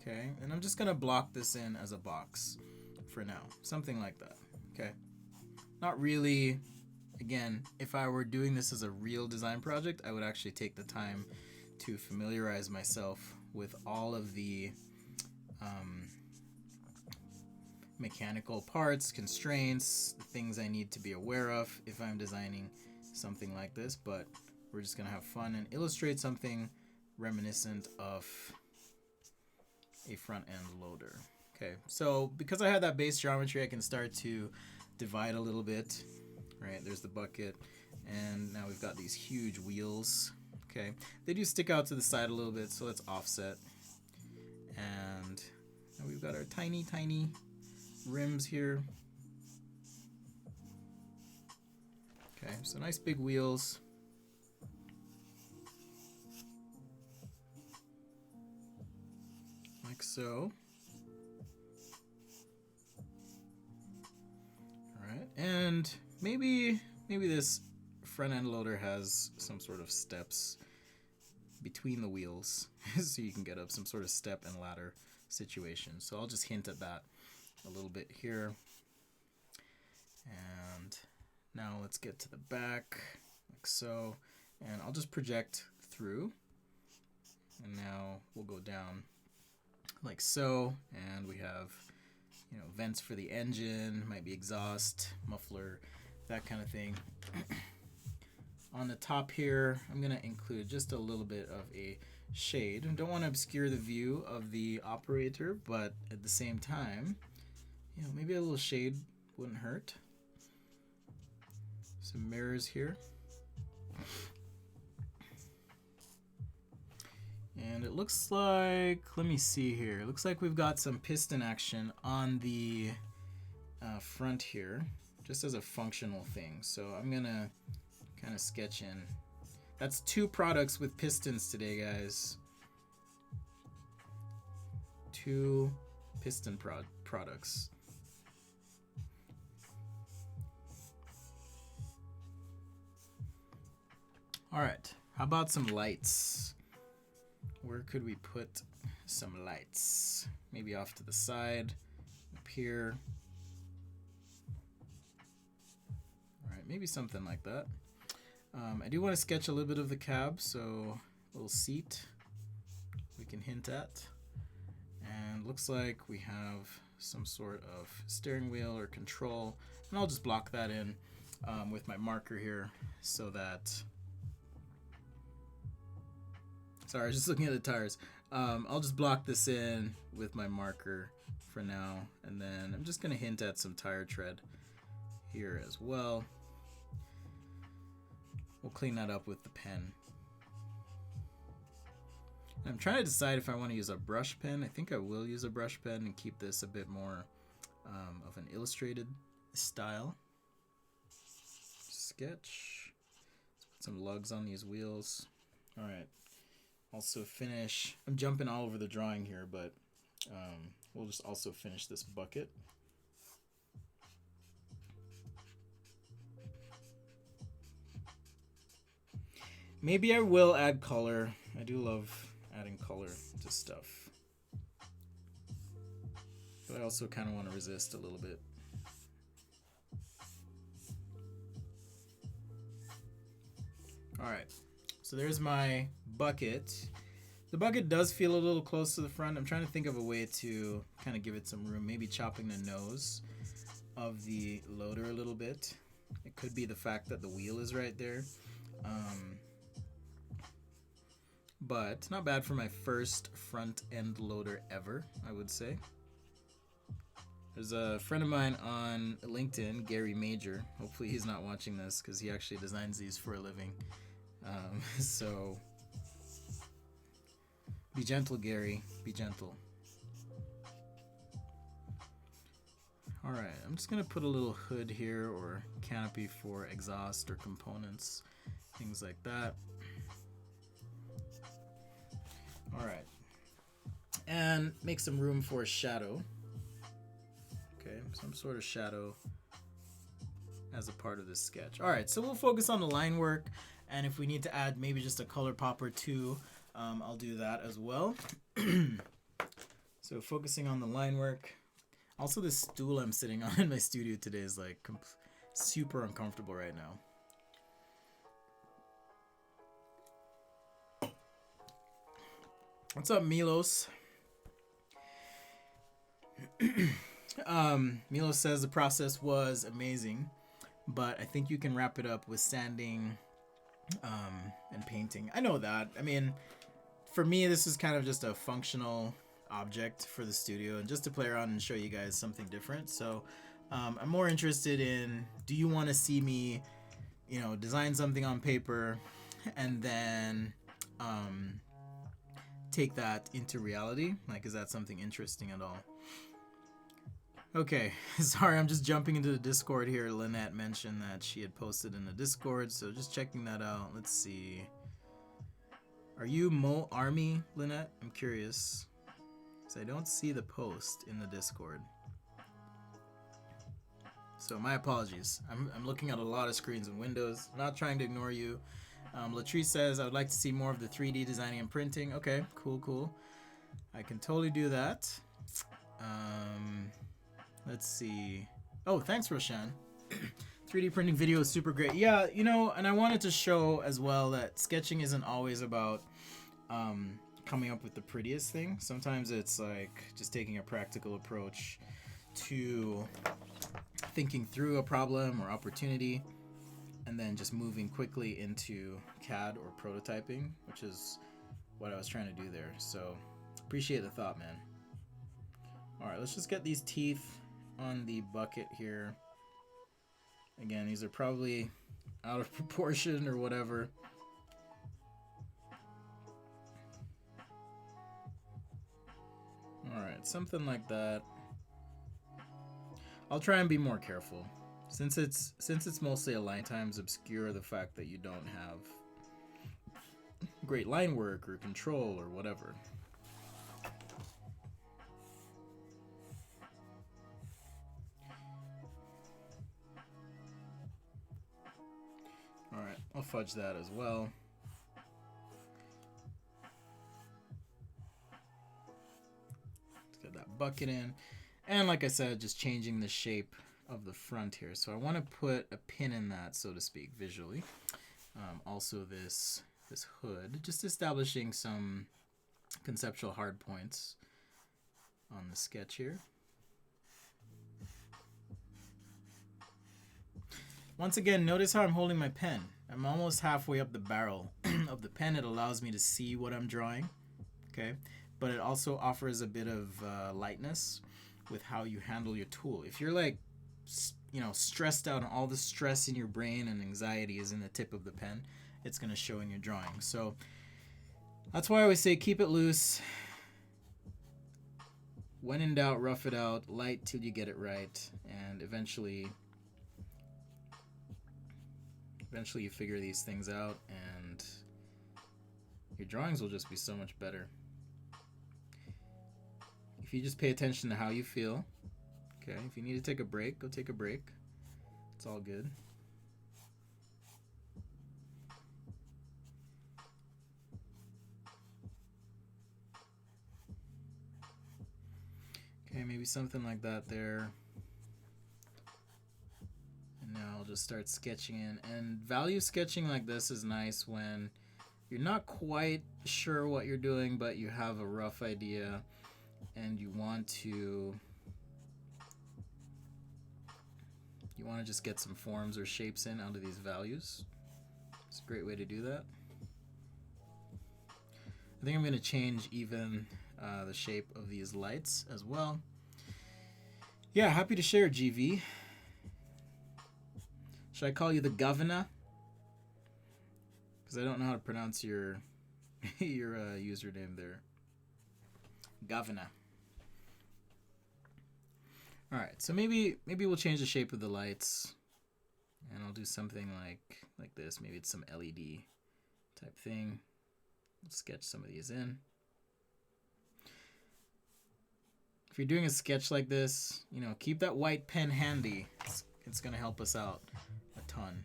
Okay, and I'm just gonna block this in as a box for now. Something like that, okay? Not really, again, if I were doing this as a real design project, I would actually take the time to familiarize myself with all of the mechanical parts, constraints, the things I need to be aware of if I'm designing something like this, but we're just gonna have fun and illustrate something reminiscent of a front end loader. Okay, so because I have that base geometry, I can start to divide a little bit, right? There's the bucket, and now we've got these huge wheels. Okay, they do stick out to the side a little bit, so let's offset. And now we've got our tiny rims here. Okay, so nice big wheels. Like so. Alright, and maybe this front end loader has some sort of steps between the wheels so you can get up some sort of step and ladder situation. So I'll just hint at that a little bit here. And now let's get to the back, like so. And I'll just project through. And now we'll go down like so. And we have, you know, vents for the engine, might be exhaust, muffler, that kind of thing. On the top here, I'm going to include just a little bit of a shade. I don't want to obscure the view of the operator, but at the same time, you know, maybe a little shade wouldn't hurt. Some mirrors here. And it looks like, let me see here. It looks like we've got some piston action on the front here, just as a functional thing. So I'm gonna kind of sketch in. That's 2 products with pistons today, guys. 2 piston products. All right, how about some lights? Where could we put some lights? Maybe off to the side, up here. All right, maybe something like that. I do want to sketch a little bit of the cab, so a little seat we can hint at. And looks like we have some sort of steering wheel or control. And I'll just block that in with my marker here so that... Sorry, I was just looking at the tires. I'll just block this in with my marker for now. And then I'm just going to hint at some tire tread here as well. We'll clean that up with the pen. And I'm trying to decide if I want to use a brush pen. I think I will use a brush pen and keep this a bit more of an illustrated style. Sketch. Let's put some lugs on these wheels. All right. Also finish. I'm jumping all over the drawing here, but we'll just also finish this bucket. Maybe I will add color. I do love adding color to stuff, but I also kind of want to resist a little bit. All right, so there's my bucket. The bucket does feel a little close to the front. I'm trying to think of a way to kind of give it some room, maybe chopping the nose of the loader a little bit. It could be the fact that the wheel is right there. But not bad for my first front end loader ever, I would say. There's a friend of mine on LinkedIn, Gary Major. Hopefully he's not watching this because he actually designs these for a living. So be gentle, Gary. Be gentle. All right, I'm just gonna put a little hood here or canopy for exhaust or components, things like that. All right, and make some room for a shadow. Okay, some sort of shadow as a part of this sketch. All right, so we'll focus on the line work, and if we need to add maybe just a color pop or two, I'll do that as well. So focusing on the line work. Also, this stool I'm sitting on in my studio today is like super uncomfortable right now. What's up, Milos? Milos says the process was amazing, but I think you can wrap it up with sanding and painting. I know that. I mean, for me, this is kind of just a functional object for the studio and just to play around and show you guys something different. So I'm more interested in, do you want to see me, you know, design something on paper and then take that into reality? Like, is that something interesting at all? Okay, sorry, I'm just jumping into the Discord here. Lynette mentioned that she had posted in the Discord, so just checking that out. Let's see. Are you Mo Army, Lynette? I'm curious. So I don't see the post in the Discord. So my apologies. I'm looking at a lot of screens and windows. I'm not trying to ignore you. Latrice says, I would like to see more of the 3D designing and printing. Okay, cool. I can totally do that. Let's see. Oh, thanks, Roshan. 3D printing video is super great. Yeah, you know, and I wanted to show as well that sketching isn't always about coming up with the prettiest thing. Sometimes it's like just taking a practical approach to thinking through a problem or opportunity and then just moving quickly into CAD or prototyping, which is what I was trying to do there. So appreciate the thought, man. All right, let's just get these teeth on the bucket here. Again, these are probably out of proportion or whatever. All right, something like that. I'll try and be more careful. Since it's mostly a line, times obscure the fact that you don't have great line work or control or whatever. All right, I'll fudge that as well. Let's get that bucket in. And like I said, just changing the shape of the front here. So I want to put a pin in that, so to speak, visually. Also this hood, just establishing some conceptual hard points on the sketch here. Once again, notice how I'm holding my pen. I'm almost halfway up the barrel of the pen. It allows me to see what I'm drawing, okay? But it also offers a bit of lightness with how you handle your tool. If you're like, you know, stressed out and all the stress in your brain and anxiety is in the tip of the pen, it's gonna show in your drawing. So that's why I always say keep it loose. When in doubt, rough it out, light till you get it right, and eventually you figure these things out and your drawings will just be so much better. If you just pay attention to how you feel, okay, if you need to take a break, go take a break. It's all good. maybe something like that there. And now I'll just start sketching in. And value sketching like this is nice when you're not quite sure what you're doing, but you have a rough idea and you want to just get some forms or shapes in out of these values. It's a great way to do that. I think I'm going to change even the shape of these lights as well. Yeah, happy to share, GV. Should I call you the governor? Because I don't know how to pronounce your username there. Governor. All right, so maybe we'll change the shape of the lights, and I'll do something like this. Maybe it's some LED type thing. Let's sketch some of these in. If you're doing a sketch like this, you know, keep that white pen handy. It's gonna help us out a ton.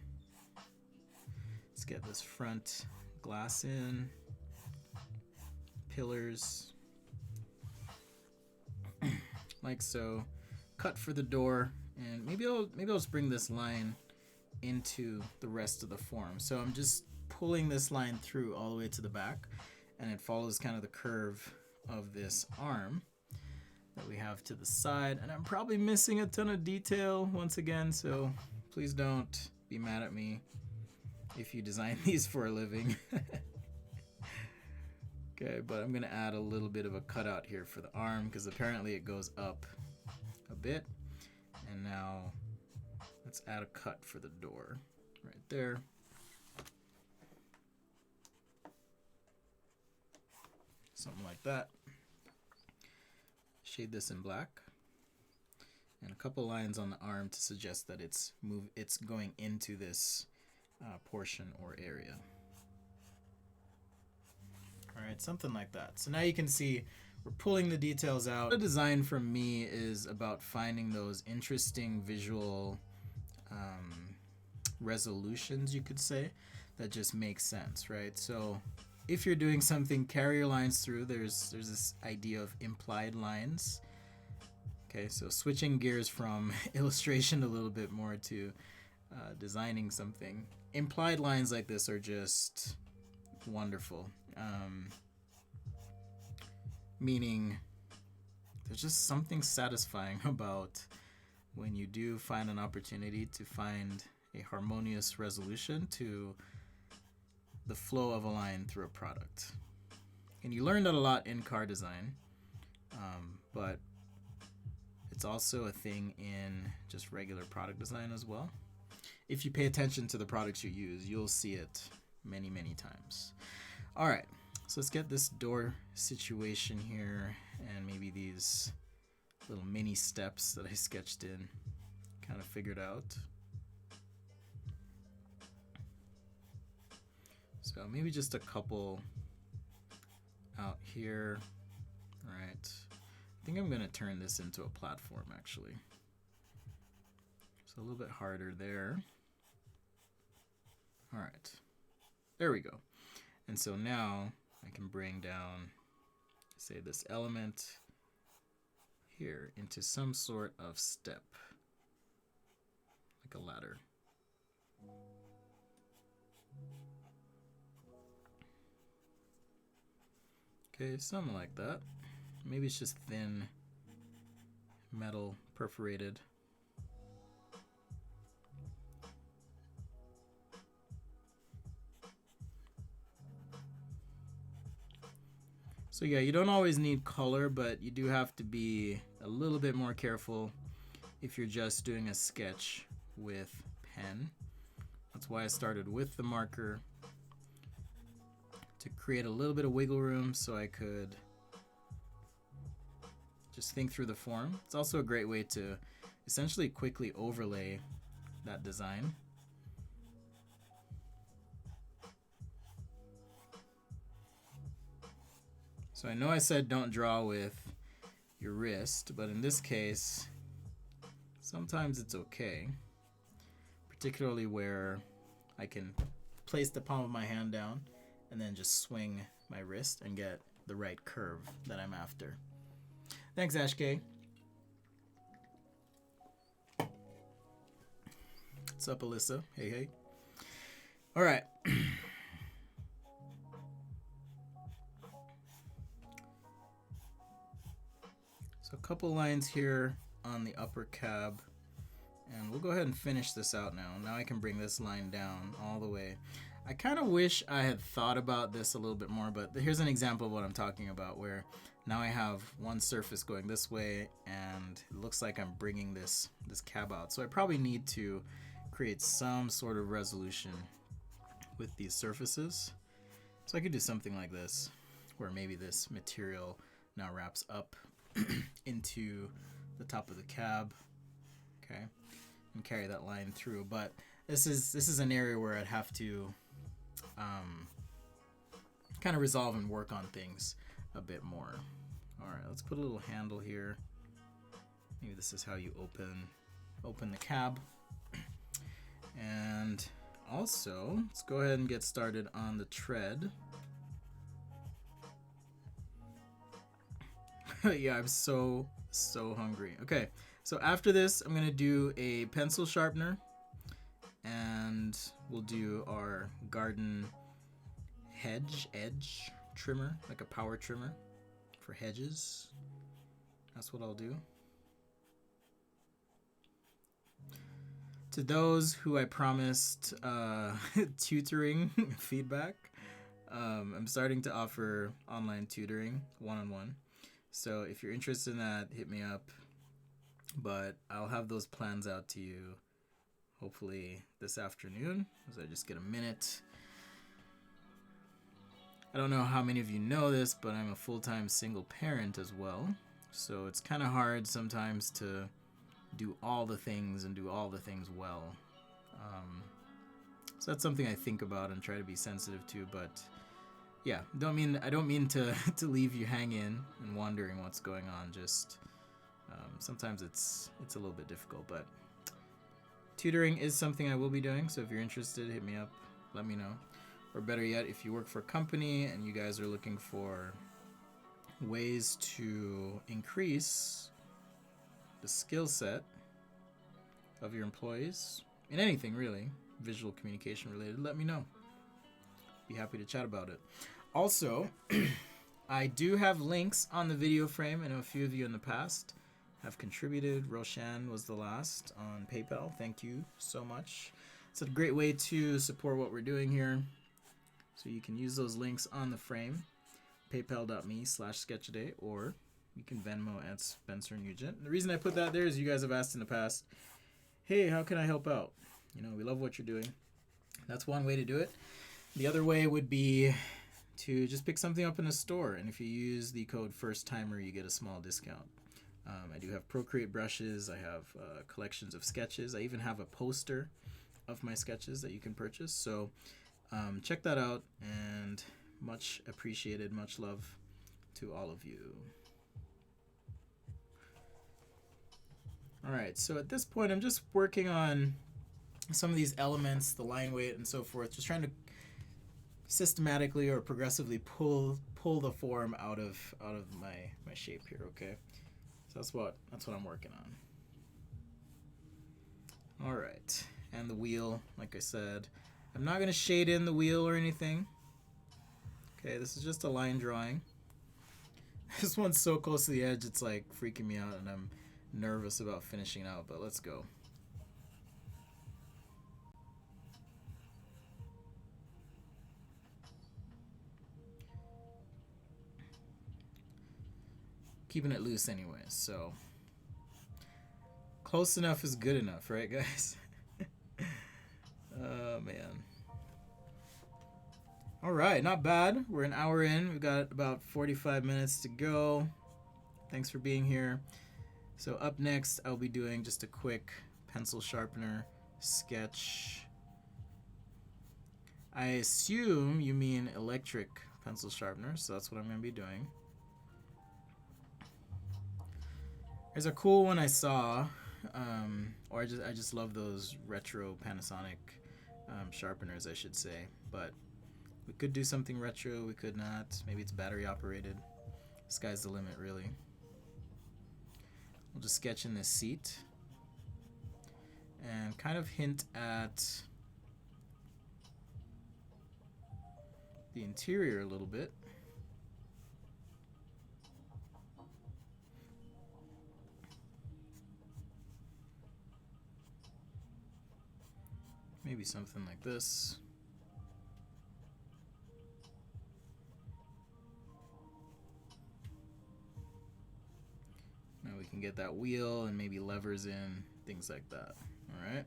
Let's get this front glass in, pillars, like so. Cut for the door, and maybe I'll just bring this line into the rest of the form. So I'm just pulling this line through all the way to the back, and it follows kind of the curve of this arm that we have to the side. And I'm probably missing a ton of detail once again, so please don't be mad at me if you design these for a living. Okay, but I'm gonna add a little bit of a cutout here for the arm because apparently it goes up a bit. And now let's add a cut for the door right there. Something like that. Shade this in black. And a couple lines on the arm to suggest that it's going into this portion or area. All right, something like that. So now you can see we're pulling the details out. The design for me is about finding those interesting visual resolutions, you could say, that just make sense, right? So if you're doing something, carry your lines through. There's this idea of implied lines. Okay, so switching gears from illustration a little bit more to designing something. Implied lines like this are just wonderful. Meaning there's just something satisfying about when you do find an opportunity to find a harmonious resolution to the flow of a line through a product. And you learn that a lot in car design, but it's also a thing in just regular product design as well. If you pay attention to the products you use, you'll see it many, many times. All right, so let's get this door situation here and maybe these little mini steps that I sketched in kind of figured out. So maybe just a couple out here. All right, I think I'm gonna turn this into a platform actually. So a little bit harder there. All right, there we go. And so now I can bring down, say, this element here into some sort of step, like a ladder. Okay, something like that. Maybe it's just thin metal perforated. So yeah, you don't always need color, but you do have to be a little bit more careful if you're just doing a sketch with pen. That's why I started with the marker, to create a little bit of wiggle room so I could just think through the form. It's also a great way to essentially quickly overlay that design. So I know I said don't draw with your wrist, but in this case, sometimes it's okay, particularly where I can place the palm of my hand down and then just swing my wrist and get the right curve that I'm after. Thanks, Ash K. What's up, Alyssa? Hey, hey. All right. So a couple lines here on the upper cab, and we'll go ahead and finish this out now. Now I can bring this line down all the way. I kind of wish I had thought about this a little bit more, but here's an example of what I'm talking about, where now I have one surface going this way, and it looks like I'm bringing this cab out. So I probably need to create some sort of resolution with these surfaces. So I could do something like this, where maybe this material now wraps up into the top of the cab, okay, and carry that line through. But this is an area where I'd have to kind of resolve and work on things a bit more. All right, let's put a little handle here. Maybe this is how you open the cab. And also, let's go ahead and get started on the tread. Yeah, I'm so hungry. Okay, so after this, I'm gonna do a pencil sharpener, and we'll do our garden edge trimmer, like a power trimmer for hedges. That's what I'll do. To those who I promised tutoring feedback, I'm starting to offer online tutoring one-on-one. So if you're interested in that, hit me up. But I'll have those plans out to you hopefully this afternoon, as I just get a minute. I don't know how many of you know this, but I'm a full-time single parent as well. So it's kind of hard sometimes to do all the things and do all the things well. So that's something I think about and try to be sensitive to, but yeah, I don't mean to leave you hanging and wondering what's going on. Just sometimes it's a little bit difficult, but tutoring is something I will be doing. So if you're interested, hit me up, let me know. Or better yet, if you work for a company and you guys are looking for ways to increase the skill set of your employees in anything really, visual communication related, let me know. Be happy to chat about it. Also, I do have links on the video frame. I know a few of you in the past have contributed. Roshan was the last on PayPal. Thank you so much. It's a great way to support what we're doing here. So you can use those links on the frame, paypal.me/sketchaday, or you can Venmo at Spencer Nugent. The reason I put that there is you guys have asked in the past, hey, how can I help out? You know, we love what you're doing. That's one way to do it. The other way would be to just pick something up in a store, and if you use the code FIRSTTIMER, you get a small discount. I do have Procreate brushes. I have collections of sketches. I even have a poster of my sketches that you can purchase. So check that out, and much appreciated, much love to all of you. All right, so at this point, I'm just working on some of these elements, the line weight and so forth, just trying to systematically or progressively pull the form out of my shape here, okay? So that's what I'm working on. All right, and the wheel, like I said, I'm not gonna shade in the wheel or anything. Okay, this is just a line drawing. This one's so close to the edge, it's like freaking me out, and I'm nervous about finishing out, but let's go. Keeping it loose anyways, so close enough is good enough, right guys? Oh man. All right, not bad. We're an hour in. We've got about 45 minutes to go. Thanks for being here. So up next, I'll be doing just a quick pencil sharpener sketch. I assume you mean electric pencil sharpener, so that's what I'm going to be doing. There's a cool one I saw, or I just love those retro Panasonic sharpeners, I should say. But we could do something retro, we could not. Maybe it's battery operated. Sky's the limit, really. We'll just sketch in this seat. and kind of hint at the interior a little bit. Maybe something like this. Now we can get that wheel and maybe levers in, things like that. All right.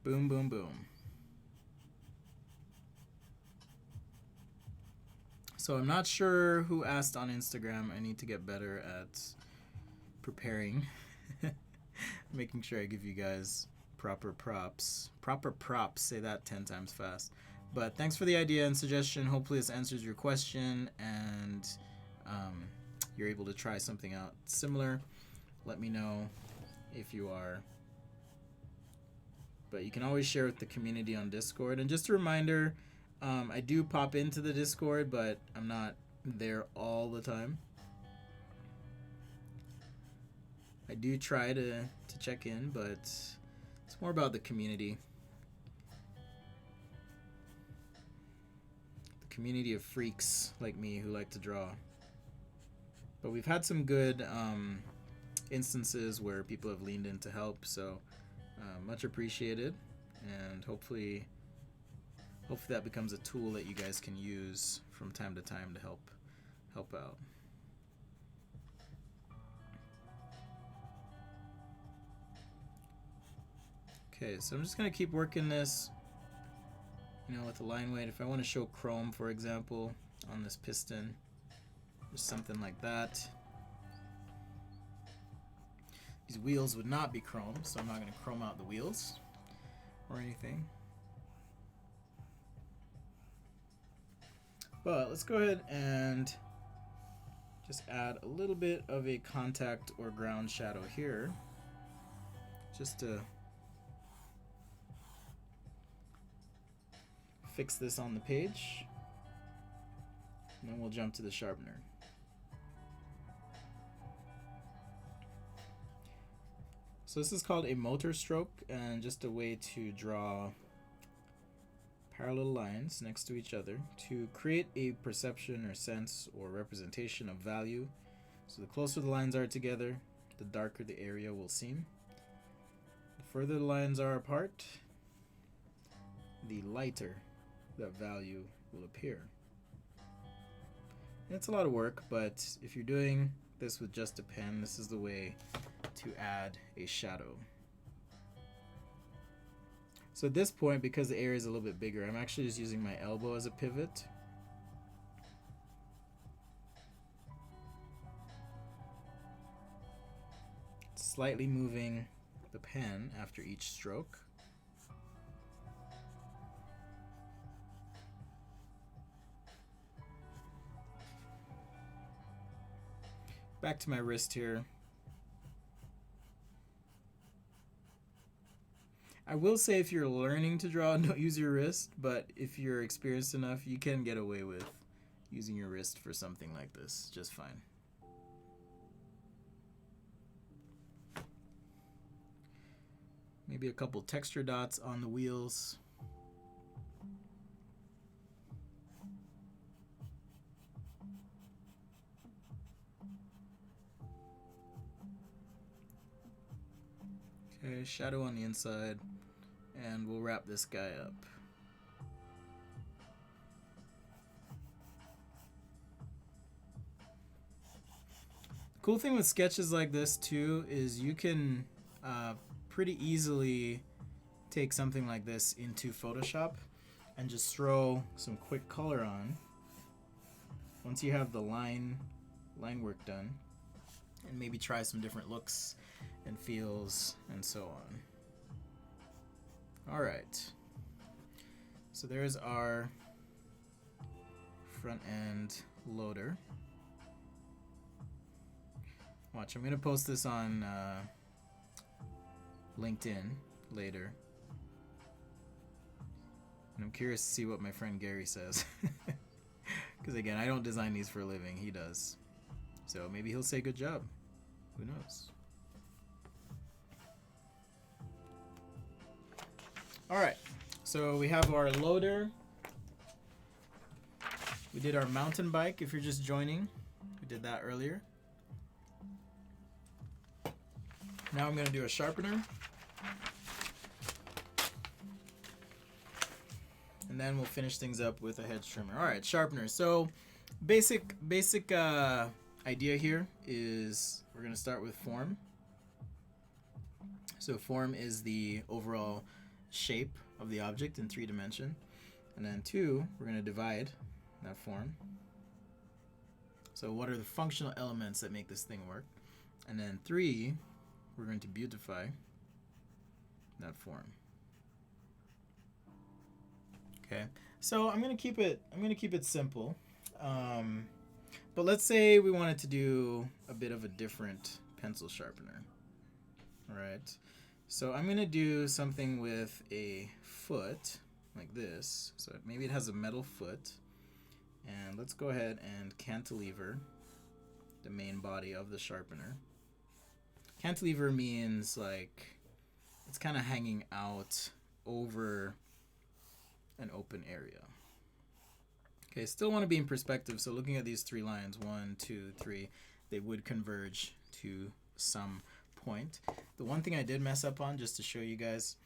Boom, boom, boom. So I'm not sure who asked on Instagram. I need to get better at preparing. Making sure I give you guys proper props. Proper props, say that 10 times fast. But thanks for the idea and suggestion. Hopefully this answers your question and you're able to try something out similar. Let me know if you are. But you can always share with the community on Discord. And just a reminder, I do pop into the Discord, but I'm not there all the time. I do try to check in, but it's more about the community. The community of freaks like me who like to draw. But we've had some good instances where people have leaned in to help, so much appreciated. And hopefully that becomes a tool that you guys can use from time to time to help out. Okay, so I'm just gonna keep working this, with the line weight. If I want to show chrome, for example, on this piston, just something like that. These wheels would not be chrome, so I'm not gonna chrome out the wheels or anything. But let's go ahead and just add a little bit of a contact or ground shadow here, just to fix this on the page, and then we'll jump to the sharpener. So this is called a motor stroke, and just a way to draw parallel lines next to each other to create a perception or sense or representation of value. So the closer the lines are together, the darker the area will seem. The further the lines are apart, the lighter that value will appear. And it's a lot of work, but if you're doing this with just a pen, this is the way to add a shadow. So at this point, because the area is a little bit bigger, I'm actually just using my elbow as a pivot. Slightly moving the pen after each stroke. Back to my wrist here. I will say if you're learning to draw, don't use your wrist, but if you're experienced enough, you can get away with using your wrist for something like this just fine. Maybe a couple texture dots on the wheels. Okay, shadow on the inside, and we'll wrap this guy up. The cool thing with sketches like this too is you can pretty easily take something like this into Photoshop and just throw some quick color on once you have the line work done, and maybe try some different looks and feels and so on. Alright, so there's our front end loader. Watch, I'm gonna post this on LinkedIn later, and I'm curious to see what my friend Gary says, because again, I don't design these for a living, he does. So maybe he'll say good job. Who knows? All right, so we have our loader. We did our mountain bike if you're just joining. We did that earlier. Now I'm going to do a sharpener. And then we'll finish things up with a hedge trimmer. All right, sharpener. So basic idea here is we're going to start with form. So form is the overall shape of the object in 3 dimension. And then 2, we're going to divide that form. So what are the functional elements that make this thing work? And then 3, we're going to beautify that form. Okay, so I'm gonna keep it simple, but let's say we wanted to do a bit of a different pencil sharpener. All right, so I'm gonna do something with a foot like this. So maybe it has a metal foot, and let's go ahead and cantilever the main body of the sharpener. Cantilever means like it's kind of hanging out over an open area. Okay, still want to be in perspective, so looking at these 3 lines, 1, 2, 3, they would converge to some point. The one thing I did mess up on, just to show you guys,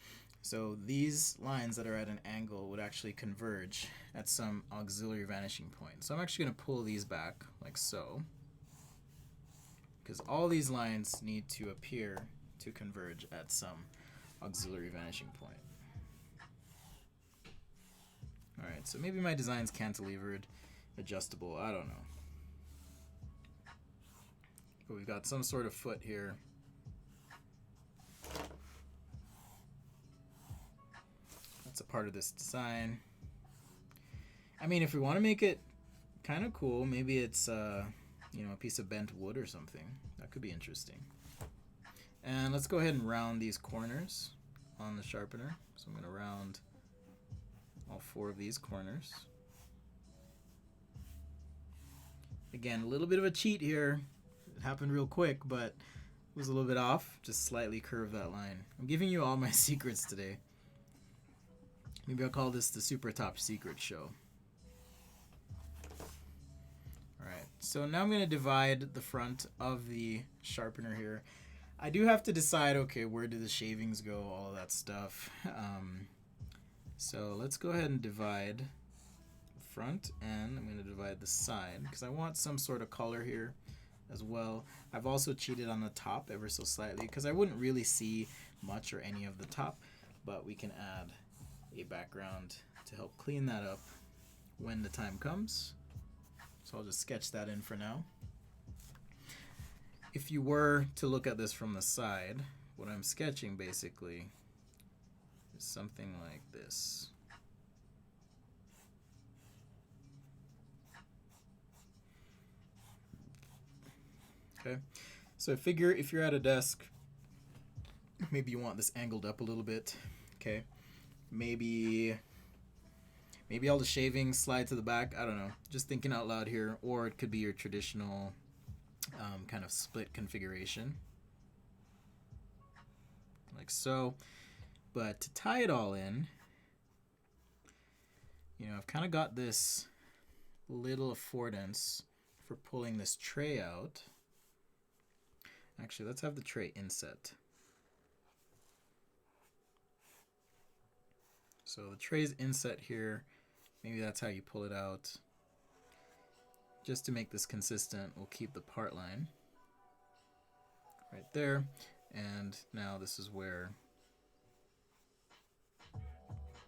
so these lines that are at an angle would actually converge at some auxiliary vanishing point. So I'm actually going to pull these back like so, because all these lines need to appear to converge at some auxiliary vanishing point. Alright, so maybe my design's cantilevered, adjustable, I don't know. But we've got some sort of foot here. That's a part of this design. I mean, if we want to make it kind of cool, maybe it's a piece of bent wood or something. That could be interesting. And let's go ahead and round these corners on the sharpener. So I'm going to round all 4 of these corners. Again, a little bit of a cheat here. It happened real quick, but it was a little bit off. Just slightly curve that line. I'm giving you all my secrets today. Maybe I'll call this the Super Top Secret Show. Alright, so now I'm going to divide the front of the sharpener here. I do have to decide, okay, where do the shavings go, all of that stuff. So let's go ahead and divide the front, and I'm going to divide the side because I want some sort of color here as well. I've also cheated on the top ever so slightly because I wouldn't really see much or any of the top, but we can add a background to help clean that up when the time comes. So I'll just sketch that in for now. If you were to look at this from the side, what I'm sketching basically is something like this. Okay, so I figure if you're at a desk, maybe you want this angled up a little bit. Okay, maybe all the shavings slide to the back. I don't know, just thinking out loud here. Or it could be your traditional kind of split configuration, like so. But to tie it all in, I've kind of got this little affordance for pulling this tray out. Actually, let's have the tray inset. So the tray's inset here, maybe that's how you pull it out. Just to make this consistent, we'll keep the part line right there. And now this is where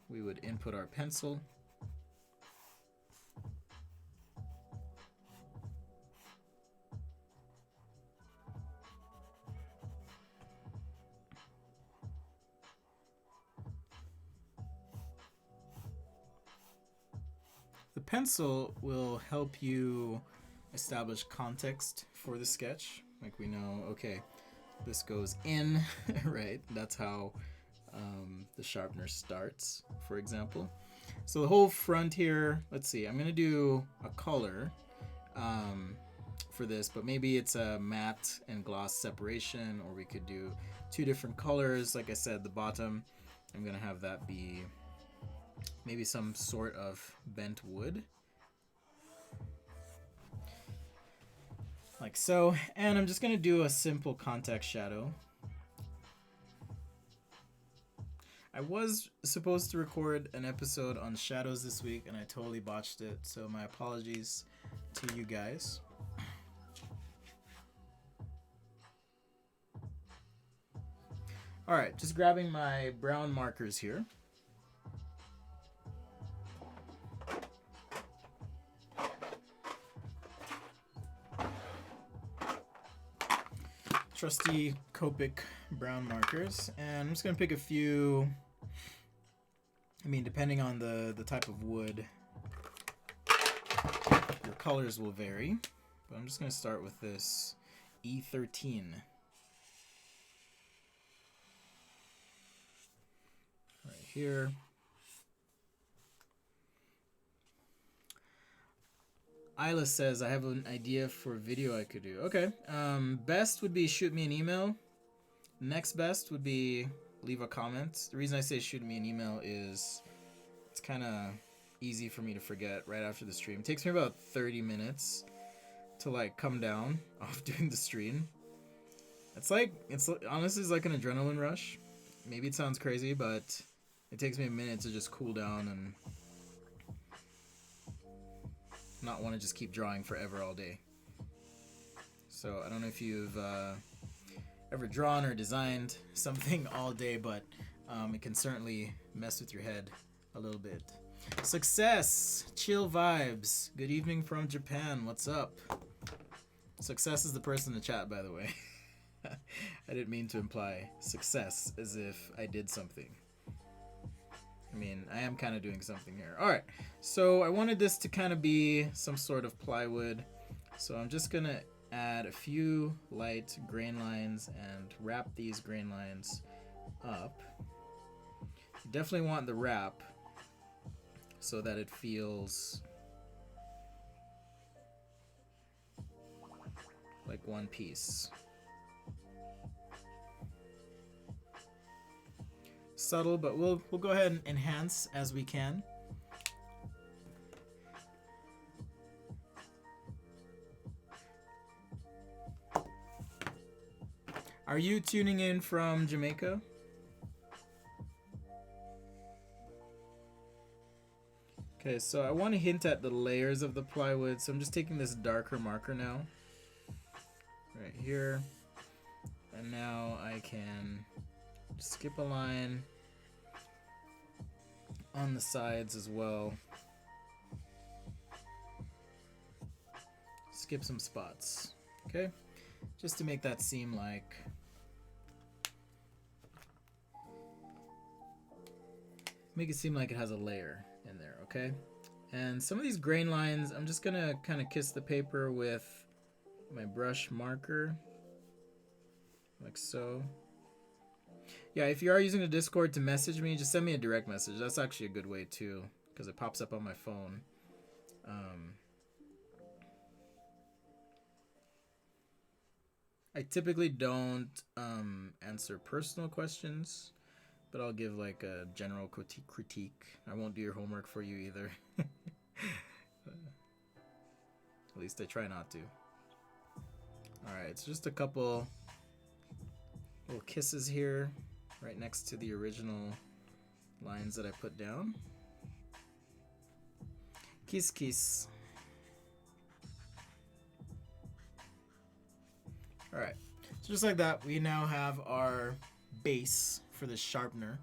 we would input our pencil. The pencil will help you establish context for the sketch. Like we know, okay, this goes in, right? That's how the sharpener starts, for example. So the whole front here, let's see, I'm gonna do a color. for this, but maybe it's a matte and gloss separation, or we could do 2 different colors. Like I said, the bottom, I'm gonna have that be maybe some sort of bent wood, like so. And I'm just gonna do a simple context shadow. I was supposed to record an episode on shadows this week and I totally botched it, so my apologies to you guys. Alright, just grabbing my brown markers here. Trusty Copic brown markers, and I'm just gonna pick a few. I mean, depending on the type of wood, your colors will vary, but I'm just gonna start with this E13 right here. Isla says, I have an idea for a video I could do. Okay. Best would be shoot me an email. Next best would be leave a comment. The reason I say shoot me an email is it's kind of easy for me to forget right after the stream. It takes me about 30 minutes to like come down off doing the stream. It's honestly it's like an adrenaline rush. Maybe it sounds crazy, but it takes me a minute to just cool down and not want to just keep drawing forever all day. So I don't know if you've ever drawn or designed something all day, but it can certainly mess with your head a little bit. Success, chill vibes. Good evening from Japan. What's up? Success is the person in the chat, by the way. I didn't mean to imply success as if I did something. I mean, I am kind of doing something here. Alright, so I wanted this to kind of be some sort of plywood. So I'm just going to add a few light grain lines and wrap these grain lines up. You definitely want the wrap so that it feels like one piece. Subtle, but we'll go ahead and enhance as we can. Are you tuning in from Jamaica? Okay, so I want to hint at the layers of the plywood, so I'm just taking this darker marker now, right here, and now I can skip a line on the sides as well. Skip some spots, okay? Just to make that seem like it has a layer in there, okay? And some of these grain lines, I'm just gonna kind of kiss the paper with my brush marker, like so. Yeah, if you are using the Discord to message me, just send me a direct message. That's actually a good way too, because it pops up on my phone. I typically don't answer personal questions, but I'll give like a general critique. I won't do your homework for you either. At least I try not to. Alright, so just a couple little kisses here, right next to the original lines that I put down. Kiss, kiss. Alright, so just like that, we now have our base for the sharpener.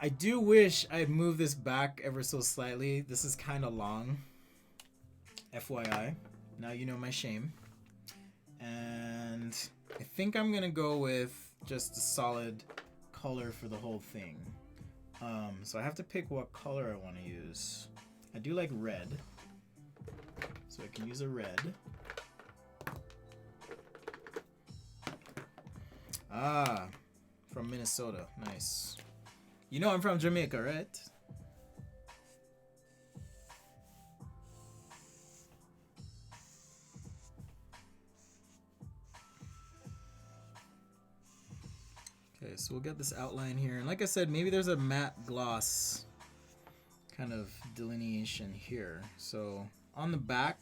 I do wish I'd moved this back ever so slightly. This is kind of long, FYI. Now you know my shame. And I think I'm gonna go with just a solid color for the whole thing. So I have to pick what color I want to use. I do like red, so I can use a red. Ah, from Minnesota. Nice. You know I'm from Jamaica, right? Okay, so we'll get this outline here. And like I said, maybe there's a matte gloss kind of delineation here. So on the back,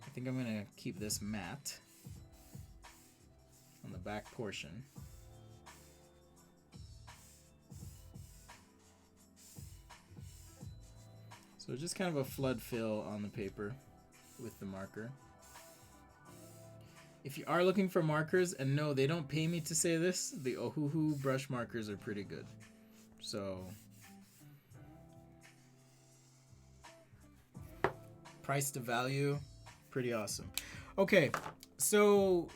I think I'm gonna keep this matte on the back portion. So just kind of a flood fill on the paper with the marker. If you are looking for markers, and no, they don't pay me to say this, the Ohuhu brush markers are pretty good. So price to value, pretty awesome. Okay, so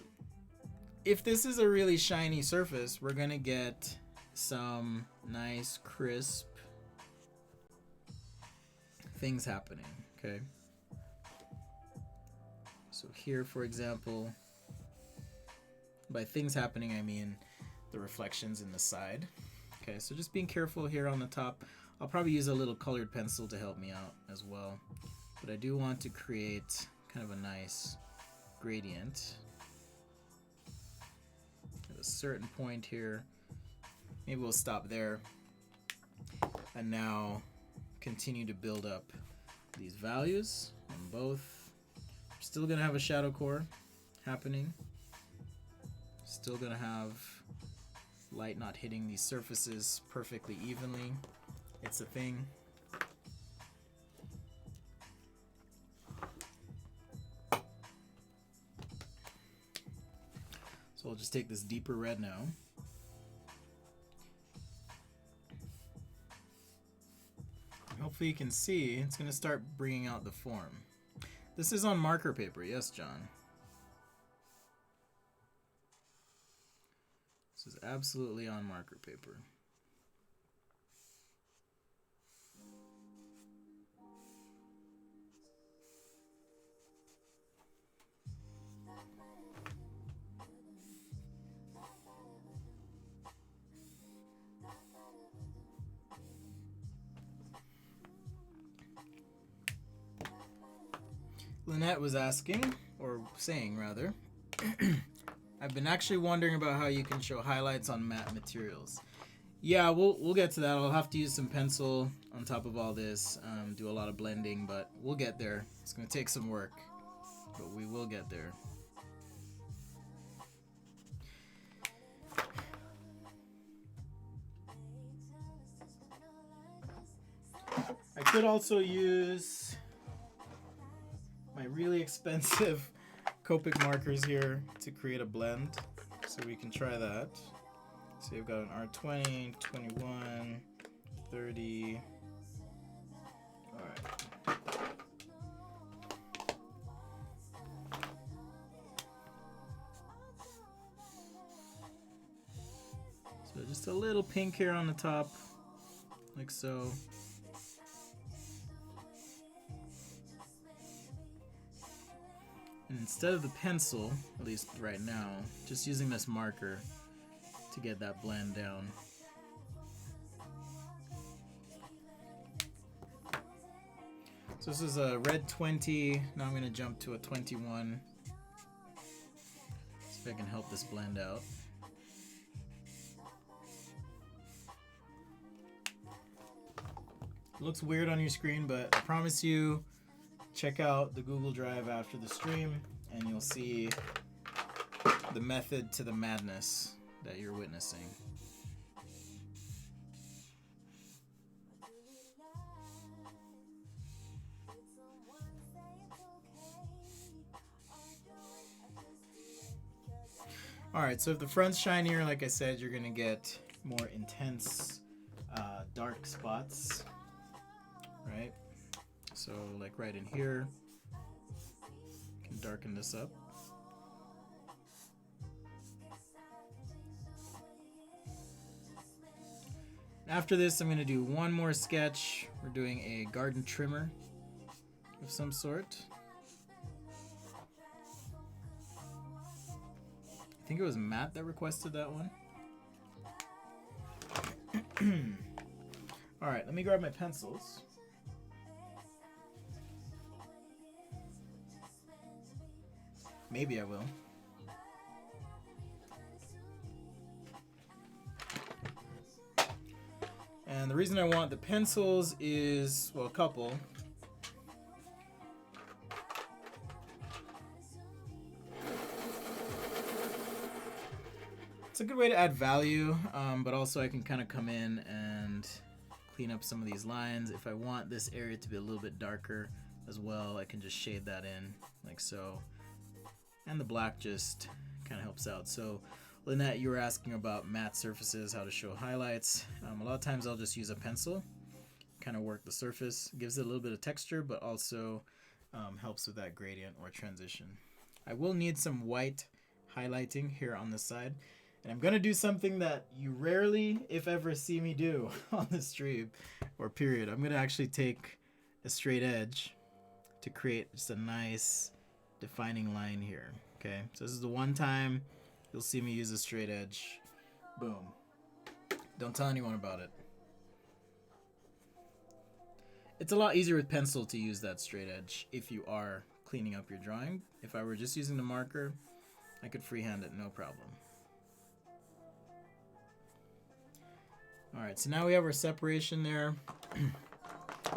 if this is a really shiny surface, we're gonna get some nice crisp things happening, okay? So here, for example, by things happening, I mean the reflections in the side. Okay, so just being careful here on the top. I'll probably use a little colored pencil to help me out as well. But I do want to create kind of a nice gradient at a certain point here. Maybe we'll stop there and now continue to build up these values on both. We're still gonna have a shadow core happening. Still gonna have light not hitting these surfaces perfectly evenly. It's a thing. So I'll just take this deeper red now. Hopefully you can see it's going to start bringing out the form. This is on marker paper, yes, John. This is absolutely on marker paper. Lynette was asking, or saying rather, I've been actually wondering about how you can show highlights on matte materials. Yeah, we'll get to that. I'll have to use some pencil on top of all this, do a lot of blending, but we'll get there. It's going to take some work, but we will get there. I could also use my really expensive Copic markers here to create a blend, so we can try that. So you've got an R20, 21, 30. Alright. So just a little pink here on the top, like so. And instead of the pencil, at least right now, just using this marker to get that blend down. So this is a red 20, now I'm going to jump to a 21. See if I can help this blend out. It looks weird on your screen, but I promise you, check out the Google Drive after the stream and you'll see the method to the madness that you're witnessing. Alright, so if the front's shinier, like I said, you're going to get more intense dark spots, right? So like right in here, you can darken this up. After this, I'm going to do one more sketch. We're doing a garden trimmer of some sort. I think it was Matt that requested that one. Alright, let me grab my pencils. Maybe I will. And the reason I want the pencils is, well, a couple. It's a good way to add value, but also I can kind of come in and clean up some of these lines. If I want this area to be a little bit darker as well, I can just shade that in like so. And the black just kind of helps out. So Lynette, you were asking about matte surfaces, how to show highlights. A lot of times I'll just use a pencil, kind of work the surface. Gives it a little bit of texture, but also helps with that gradient or transition. I will need some white highlighting here on this side. And I'm going to do something that you rarely, if ever, see me do on the stream or period. I'm going to actually take a straight edge to create just a nice defining line here. Okay, so this is the one time you'll see me use a straight edge. Boom. Don't tell anyone about it. It's a lot easier with pencil to use that straight edge if you are cleaning up your drawing. If I were just using the marker, I could freehand it, no problem. Alright, so now we have our separation there.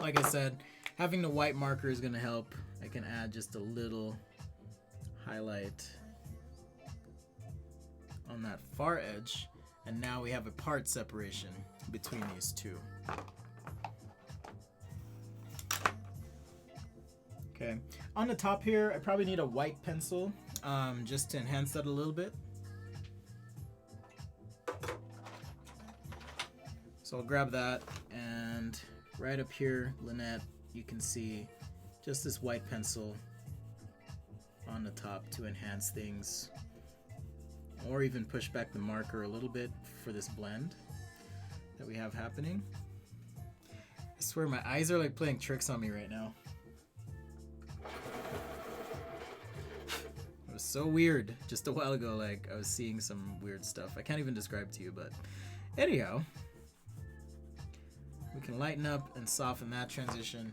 Like I said, having the white marker is going to help. I can add just a little highlight on that far edge. And now we have a part separation between these two. Okay, on the top here, I probably need a white pencil just to enhance that a little bit. So I'll grab that, and right up here, Lynette, you can see just this white pencil on the top to enhance things, or even push back the marker a little bit for this blend that we have happening. I swear my eyes are like playing tricks on me right now. It was so weird just a while ago, like I was seeing some weird stuff. I can't even describe to you, but anyhow. We can lighten up and soften that transition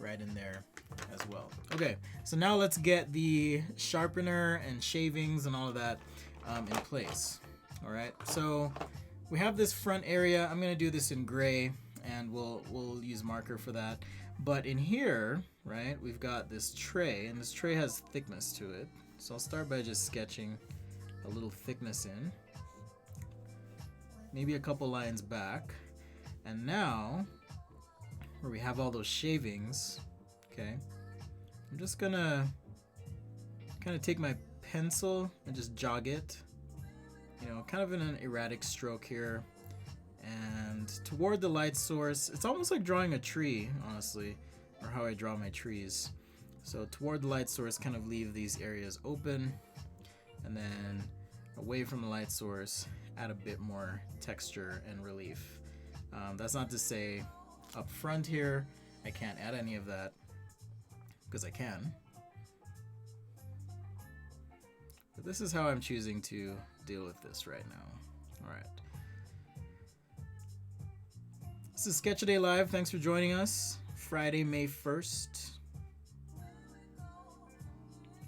right in there as well. Okay, so now let's get the sharpener and shavings and all of that in place. All right, so we have this front area. I'm gonna do this in gray, and we'll use marker for that. But in here, right, we've got this tray, and this tray has thickness to it. So I'll start by just sketching a little thickness in, maybe a couple lines back. And now, where we have all those shavings, okay, I'm just gonna kind of take my pencil and just jog it, you know, kind of in an erratic stroke here. And toward the light source, it's almost like drawing a tree, honestly, or how I draw my trees. So toward the light source, kind of leave these areas open, and then away from the light source, add a bit more texture and relief. That's not to say up front here I can't add any of that, because I can. But this is how I'm choosing to deal with this right now. Alright. This is Sketch-A-Day Live. Thanks for joining us. Friday, May 1st.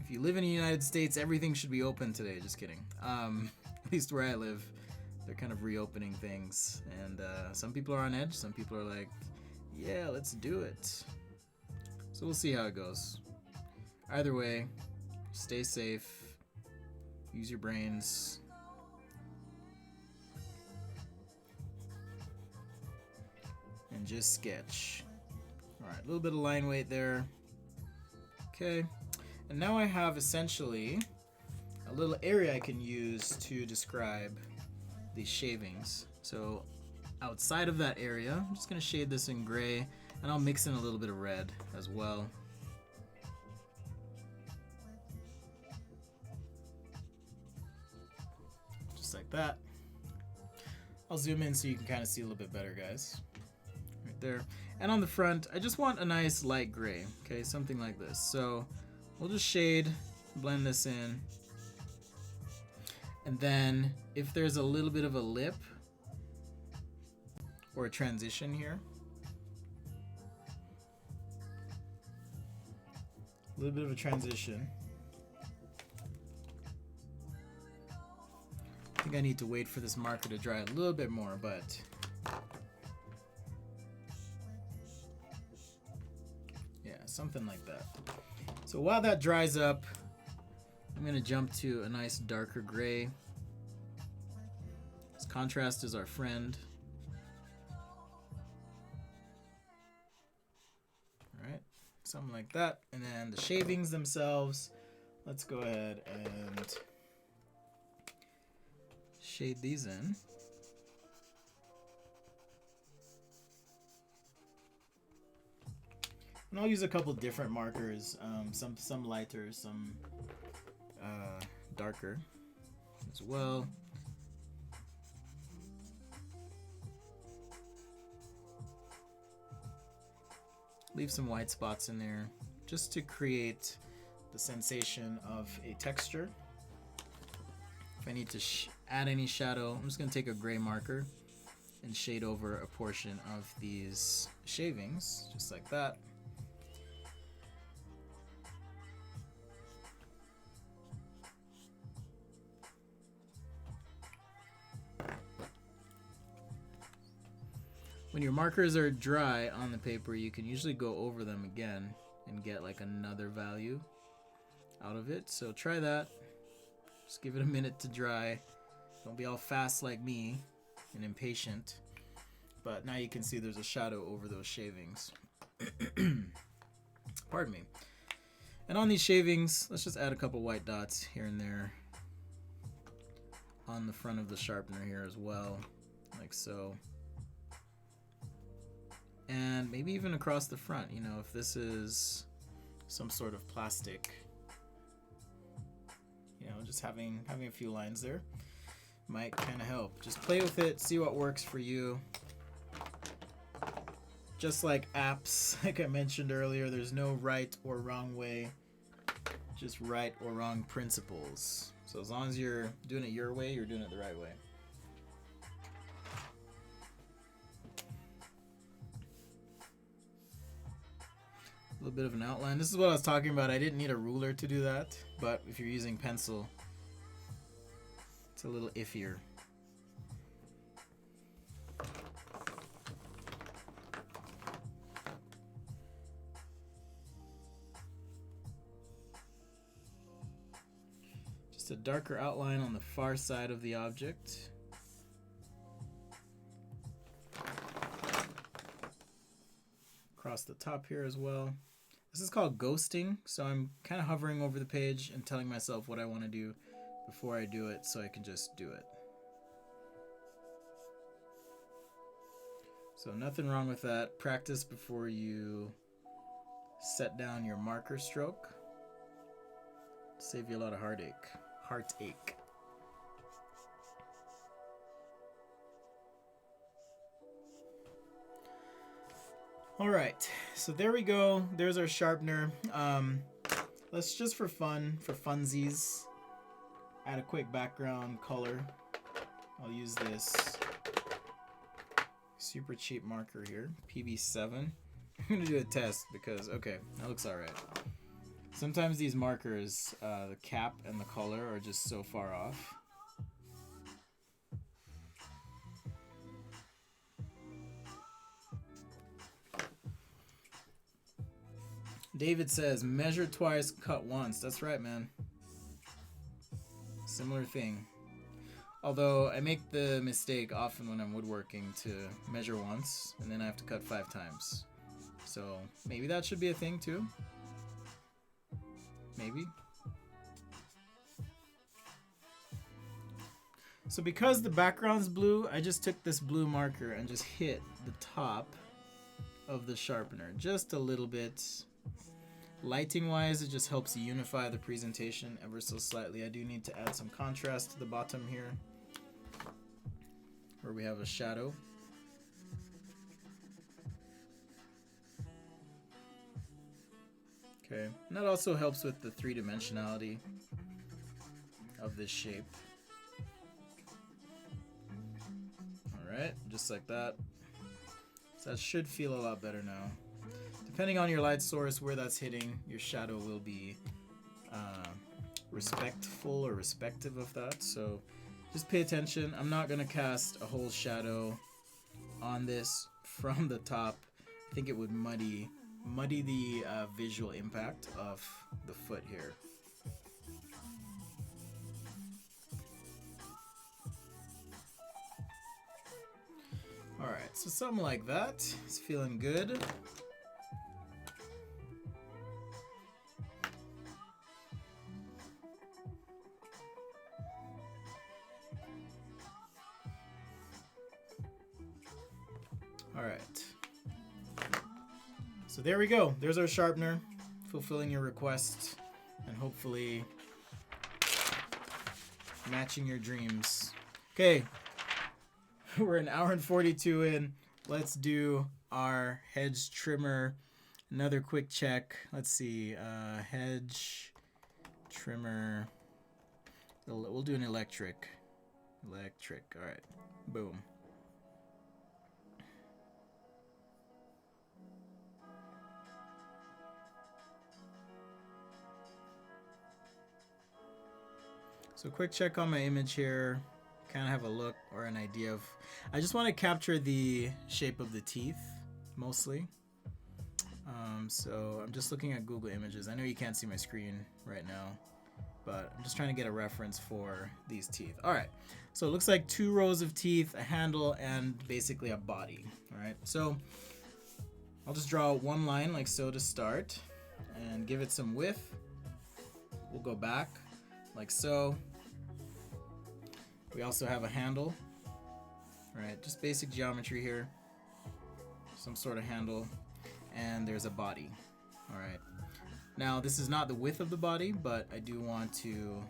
If you live in the United States, everything should be open today. Just kidding. At least where I live. They're kind of reopening things, and some people are on edge, some people are like, yeah, let's do it. So we'll see how it goes. Either way, stay safe, use your brains, and just sketch. Alright, a little bit of line weight there. Okay, and now I have essentially a little area I can use to describe these shavings. So outside of that area, I'm just going to shade this in gray, and I'll mix in a little bit of red as well. Just like that. I'll zoom in so you can kind of see a little bit better, guys. Right there. And on the front, I just want a nice light gray, okay, something like this. So we'll just shade, blend this in. And then if there's a little bit of a lip or a transition here, a little bit of a transition. I think I need to wait for this marker to dry a little bit more, but something like that. So while that dries up, I'm going to jump to a nice darker gray. This contrast is our friend. All right, something like that. And then the shavings themselves, let's go ahead and shade these in. And I'll use a couple different markers, some lighter, some darker as well. Leave some white spots in there just to create the sensation of a texture. If I need to add any shadow, I'm just going to take a gray marker and shade over a portion of these shavings, just like that. When your markers are dry on the paper, you can usually go over them again and get like another value out of it. So try that. Just give it a minute to dry. Don't be all fast like me and impatient. But now you can see there's a shadow over those shavings. Pardon me. And on these shavings, let's just add a couple white dots here and there on the front of the sharpener here as well, like so. And maybe even across the front, you know, if this is some sort of plastic, you know, just having a few lines there might kind of help. Just play with it, see what works for you. Just like apps, like I mentioned earlier, there's no right or wrong way, just right or wrong principles. So as long as you're doing it your way, you're doing it the right way. A little bit of an outline. This is what I was talking about. I didn't need a ruler to do that, but if you're using pencil, it's a little iffier. Just a darker outline on the far side of the object. Across the top here as well. This is called ghosting, so I'm kind of hovering over the page and telling myself what I want to do before I do it so I can just do it. So nothing wrong with that. Practice before you set down your marker stroke. Save you a lot of heartache. All right, so there we go. There's our sharpener. Let's just for funsies, add a quick background color. I'll use this super cheap marker here, PB7. I'm gonna do a test because, okay, that looks all right. Sometimes these markers, the cap and the color are just so far off. David says, measure twice, cut once. That's right, man. Similar thing. Although I make the mistake often when I'm woodworking to measure once and then I have to cut 5 times. So maybe that should be a thing too. Maybe. So because the background's blue, I just took this blue marker and just hit the top of the sharpener just a little bit. Lighting wise, it just helps unify the presentation ever so slightly. I do need to add some contrast to the bottom here where we have a shadow. Okay, and that also helps with the 3-dimensionality of this shape. Alright, just like that. So that should feel a lot better now. Depending on your light source, where that's hitting, your shadow will be respectful or respective of that. So just pay attention. I'm not going to cast a whole shadow on this from the top. I think it would muddy muddy the visual impact of the foot here. Alright, so something like that. It's feeling good. Alright. So there we go. There's our sharpener, fulfilling your request and hopefully matching your dreams. Okay. We're an hour and 42 in. Let's do our hedge trimmer. Another quick check. Let's see. Hedge trimmer. We'll do an electric. Electric. All right. Boom. So quick check on my image here. Kind of have a look or an idea of, I just want to capture the shape of the teeth mostly. So I'm just looking at Google Images. I know you can't see my screen right now, but I'm just trying to get a reference for these teeth. All right, so it looks like 2 rows of teeth, a handle, and basically a body. All right, so I'll just draw 1 line like so to start and give it some width. We'll go back like so. We also have a handle. All right, just basic geometry here. Some sort of handle. And there's a body. All right. Now, this is not the width of the body, but I do want to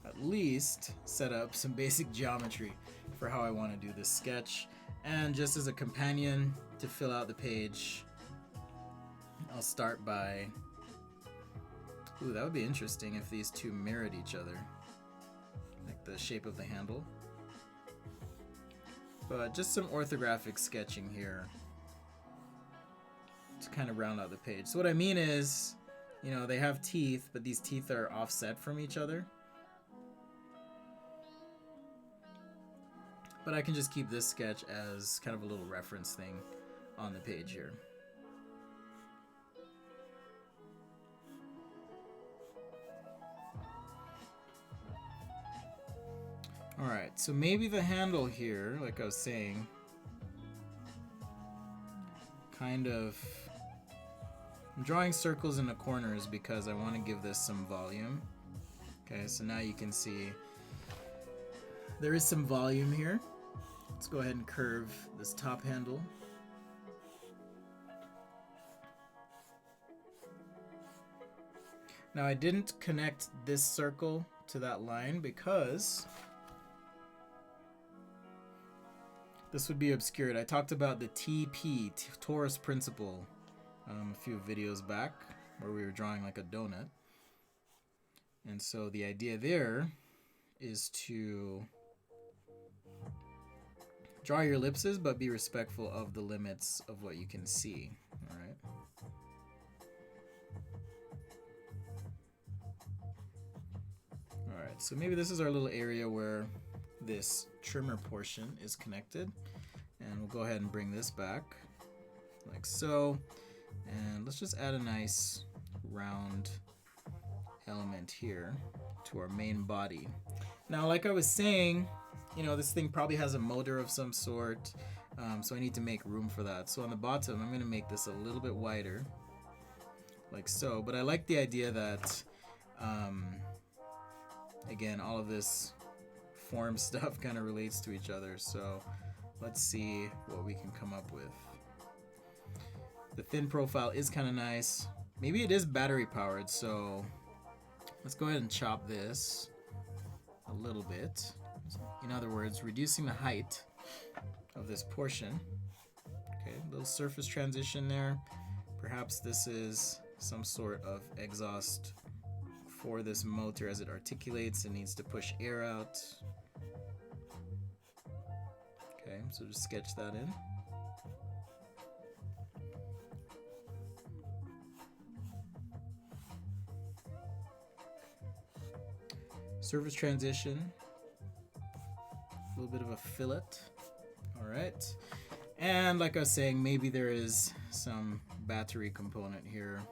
at least set up some basic geometry for how I want to do this sketch. And just as a companion to fill out the page, I'll start by... Ooh, that would be interesting if these two mirrored each other. Like the shape of the handle. But just some orthographic sketching here to kind of round out the page. So what I mean is, you know, they have teeth, but these teeth are offset from each other. But I can just keep this sketch as kind of a little reference thing on the page here. Alright, so maybe the handle here, like I was saying, kind of... I'm drawing circles in the corners because I want to give this some volume. Okay, so now you can see there is some volume here. Let's go ahead and curve this top handle. Now I didn't connect this circle to that line because this would be obscured. I talked about the TP, torus principle, a few videos back where we were drawing like a donut. And so the idea there is to draw your ellipses but be respectful of the limits of what you can see. All right. All right, so maybe this is our little area where this trimmer portion is connected, and we'll go ahead and bring this back like so, and let's just add a nice round element here to our main body. Now, like I was saying, you know, this thing probably has a motor of some sort, so I need to make room for that. So on the bottom, I'm going to make this a little bit wider like so, but I like the idea that again, all of this form stuff kind of relates to each other, so let's see what we can come up with. The thin profile is kind of nice. Maybe it is battery powered, so let's go ahead and chop this a little bit. In other words, reducing the height of this portion. Okay, little surface transition there. Perhaps this is some sort of exhaust for this motor as it articulates and needs to push air out. Okay, so just sketch that in. Surface transition, a little bit of a fillet. All right, and like I was saying, maybe there is some battery component here.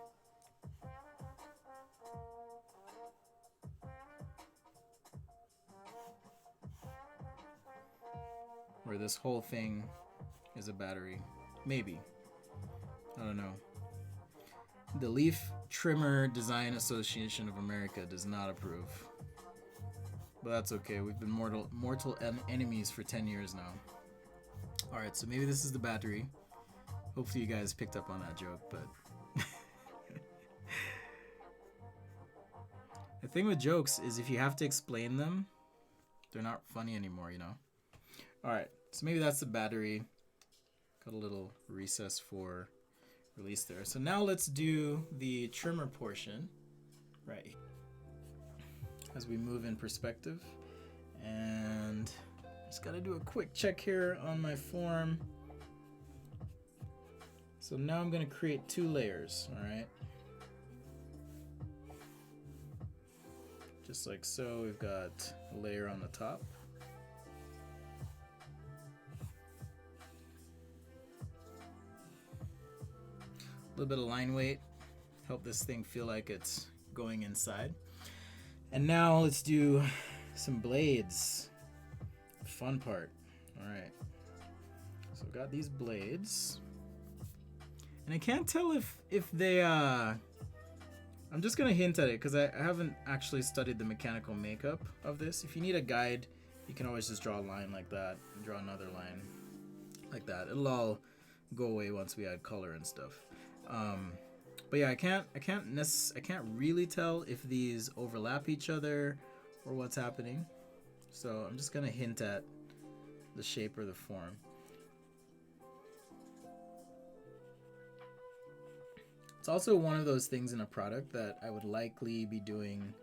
Where this whole thing is a battery. Maybe. I don't know. The Leaf Trimmer Design Association of America does not approve. But that's okay. We've been mortal enemies for 10 years now. Alright, so maybe this is the battery. Hopefully you guys picked up on that joke, but... The thing with jokes is if you have to explain them, they're not funny anymore, you know? Alright, so maybe that's the battery. Got a little recess for release there. So now let's do the trimmer portion, right, as we move in perspective. And just gotta do a quick check here on my form. So now I'm gonna create 2 layers, alright? Just like so, we've got a layer on the top. A little bit of line weight, help this thing feel like it's going inside. And now let's do some blades. Fun part. Alright. So I've got these blades. And I can't tell if they I'm just gonna hint at it because I haven't actually studied the mechanical makeup of this. If you need a guide, you can always just draw a line like that and draw another line like that. It'll all go away once we add color and stuff. But yeah, I can't really tell if these overlap each other or what's happening. So I'm just gonna hint at the shape or the form. It's also one of those things in a product that I would likely be doing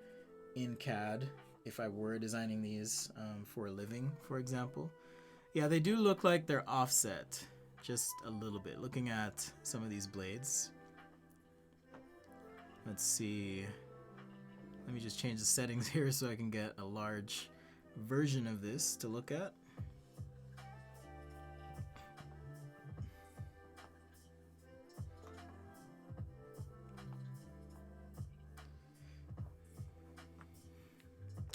in CAD if I were designing these for a living, for example. Yeah, they do look like they're offset just a little bit, looking at some of these blades. Let's see. Let me just change the settings here so I can get a large version of this to look at.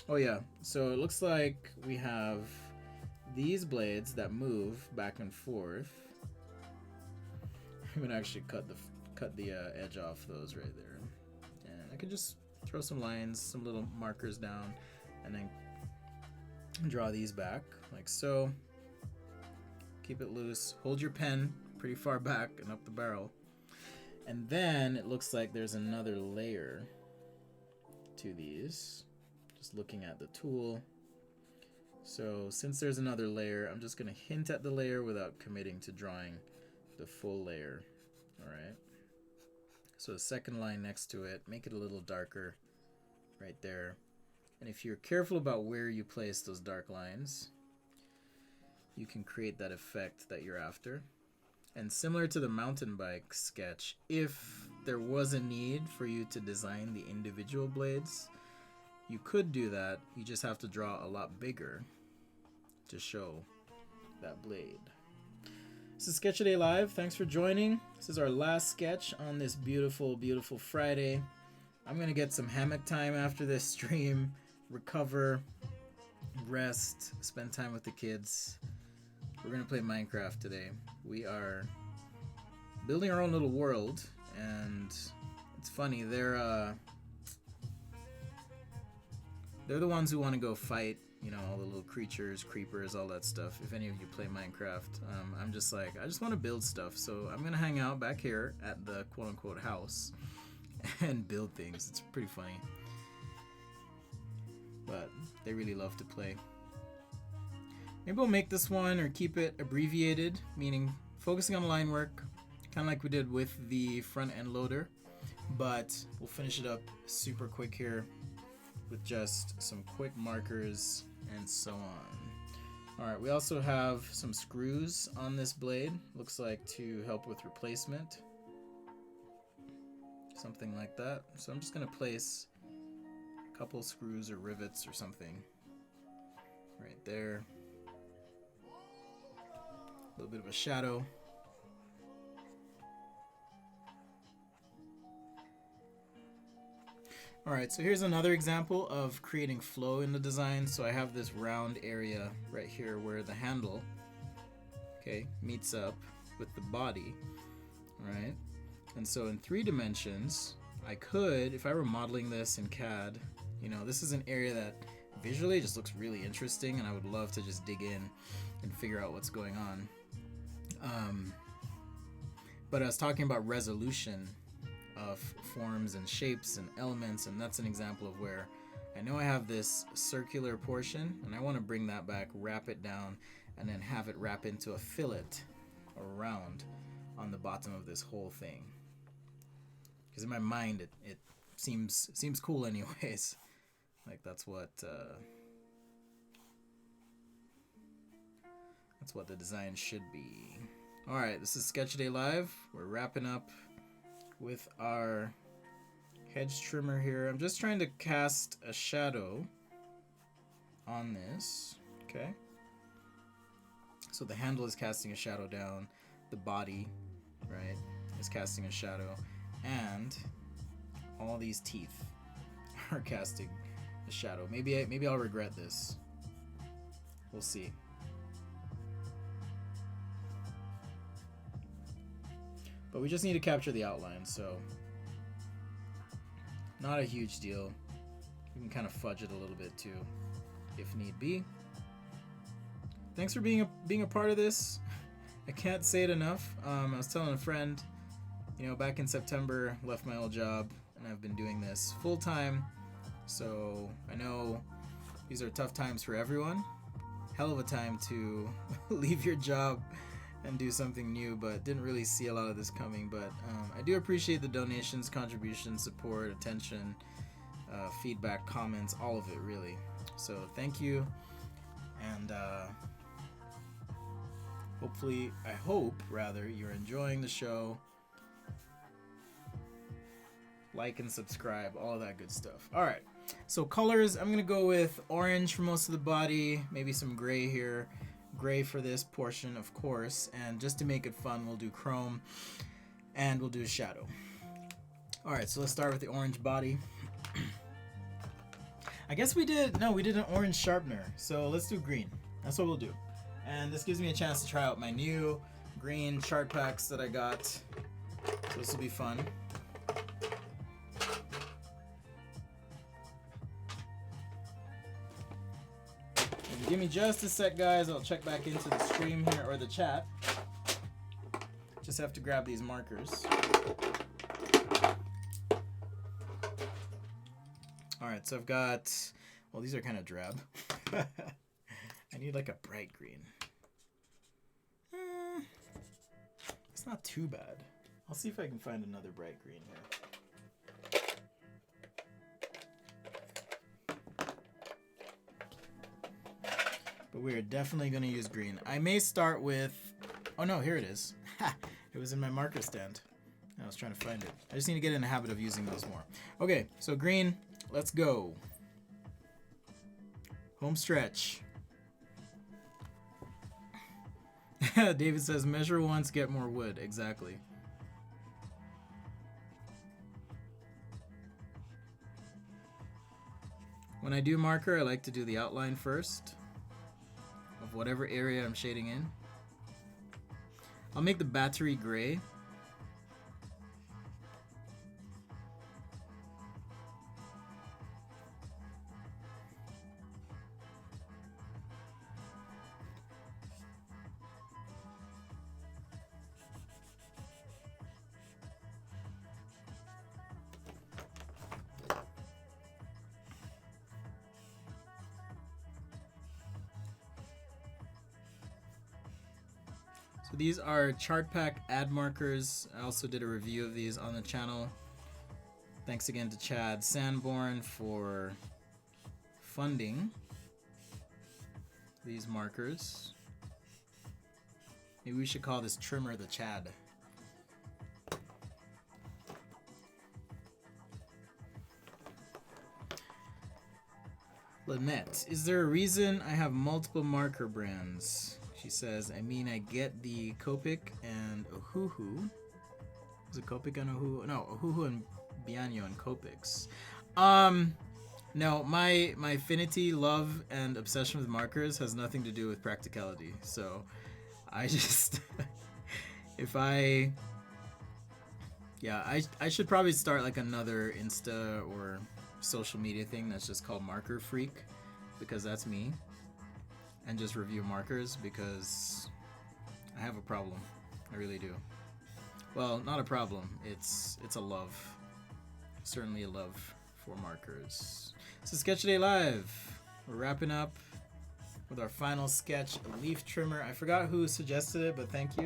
Oh yeah, so it looks like we have these blades that move back and forth. I'm gonna actually cut the edge off those right there, and I can just throw some lines, some little markers down, and then draw these back like so. Keep it loose. Hold your pen pretty far back and up the barrel, and then it looks like there's another layer to these. Just looking at the tool. So since there's another layer, I'm just gonna hint at the layer without committing to drawing the full layer. Alright, so the second line next to it, make it a little darker right there. And if you're careful about where you place those dark lines, you can create that effect that you're after. And similar to the mountain bike sketch, if there was a need for you to design the individual blades, you could do that. You just have to draw a lot bigger to show that blade. This is Sketch A Day Live. Thanks for joining. This is our last sketch on this beautiful, beautiful Friday. I'm gonna get some hammock time after this stream, recover, rest, spend time with the kids. We're gonna play Minecraft today. We are building our own little world, and it's funny, they're the ones who want to go fight, you know, all the little creatures, creepers, all that stuff. If any of you play Minecraft, I'm just like, I just want to build stuff. So I'm going to hang out back here at the quote-unquote house and build things. It's pretty funny. But they really love to play. Maybe we'll make this one or keep it abbreviated, meaning focusing on line work, kind of like we did with the front end loader. But we'll finish it up super quick here with just some quick markers and so on. Alright, we also have some screws on this blade, looks like to help with replacement. Something like that. So I'm just going to place a couple screws or rivets or something right there. A little bit of a shadow. Alright, so here's another example of creating flow in the design. So I have this round area right here where the handle, okay, meets up with the body, right? And so in 3 dimensions, I could, if I were modeling this in CAD, you know, this is an area that visually just looks really interesting, and I would love to just dig in and figure out what's going on. But I was talking about resolution of forms and shapes and elements, and that's an example of where I know I have this circular portion and I want to bring that back, wrap it down, and then have it wrap into a fillet around on the bottom of this whole thing. Because in my mind it seems cool anyways. Like that's what the design should be. Alright, this is Sketch Day Live. We're wrapping up with our hedge trimmer here. I'm just trying to cast a shadow on this. Okay. So the handle is casting a shadow down. The body, right, is casting a shadow. And all these teeth are casting a shadow. Maybe I'll regret this. We'll see. But we just need to capture the outline, so not a huge deal. We can kind of fudge it a little bit too, if need be. Thanks for being a part of this. I can't say it enough. I was telling a friend, you know, back in September, left my old job, and I've been doing this full time. So I know these are tough times for everyone. Hell of a time to leave your job and do something new, but didn't really see a lot of this coming. But I do appreciate the donations, contributions, support, attention, feedback, comments, all of it really. So thank you, and I hope you're enjoying the show. Like and subscribe, all of that good stuff. All right, so colors, I'm gonna go with orange for most of the body, maybe some gray here. Gray for this portion, of course, and just to make it fun, we'll do chrome and we'll do a shadow. All right, so let's start with the orange body. I guess we did an orange sharpener, so let's do green. That's what we'll do. And this gives me a chance to try out my new green chart packs that I got, so this will be fun. Give me just a sec, guys. I'll check back into the stream here, or the chat. Just have to grab these markers. Alright, so I've got, well, these are kind of drab. I need like a bright green. It's not too bad. I'll see if I can find another bright green here. But we're definitely going to use green. I may start with... Oh no, here it is. It was in my marker stand. I was trying to find it. I just need to get in the habit of using those more. Okay, so green, let's go. Home stretch. David says, measure once, get more wood. Exactly. When I do marker, I like to do the outline first of whatever area I'm shading in. I'll make the battery gray. So these are chart pack ad markers. I also did a review of these on the channel. Thanks again to Chad Sanborn for funding these markers. Maybe we should call this trimmer the Chad. Lynette, is there a reason I have multiple marker brands? She says, I mean, I get the Copic and Ohuhu. Is it Copic and Ohuhu? No, Ohuhu and Bianyo and Copics. No, my affinity, love, and obsession with markers has nothing to do with practicality. So, I just if I yeah, I should probably start like another Insta or social media thing that's just called Marker Freak, because that's me, and just review markers because I have a problem. I really do. Well, not a problem. It's a love. Certainly a love for markers. So Sketch Day Live. We're wrapping up with our final sketch, a leaf trimmer. I forgot who suggested it, but thank you.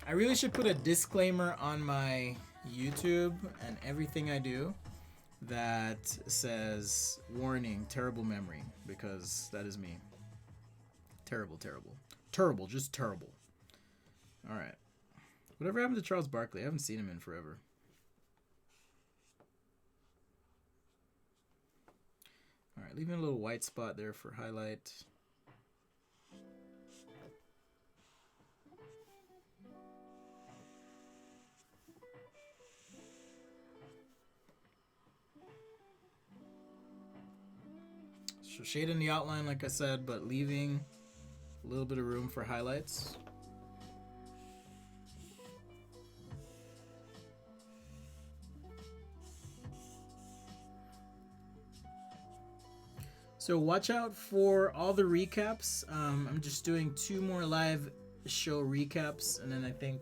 I really should put a disclaimer on my YouTube and everything I do that says, warning, terrible memory, because that is me. Terrible, terrible. Terrible, just terrible. Alright. Whatever happened to Charles Barkley? I haven't seen him in forever. Alright, leaving a little white spot there for highlight. So shading the outline like I said, but leaving a little bit of room for highlights. So watch out for all the recaps. I'm just doing 2 more live show recaps, and then I think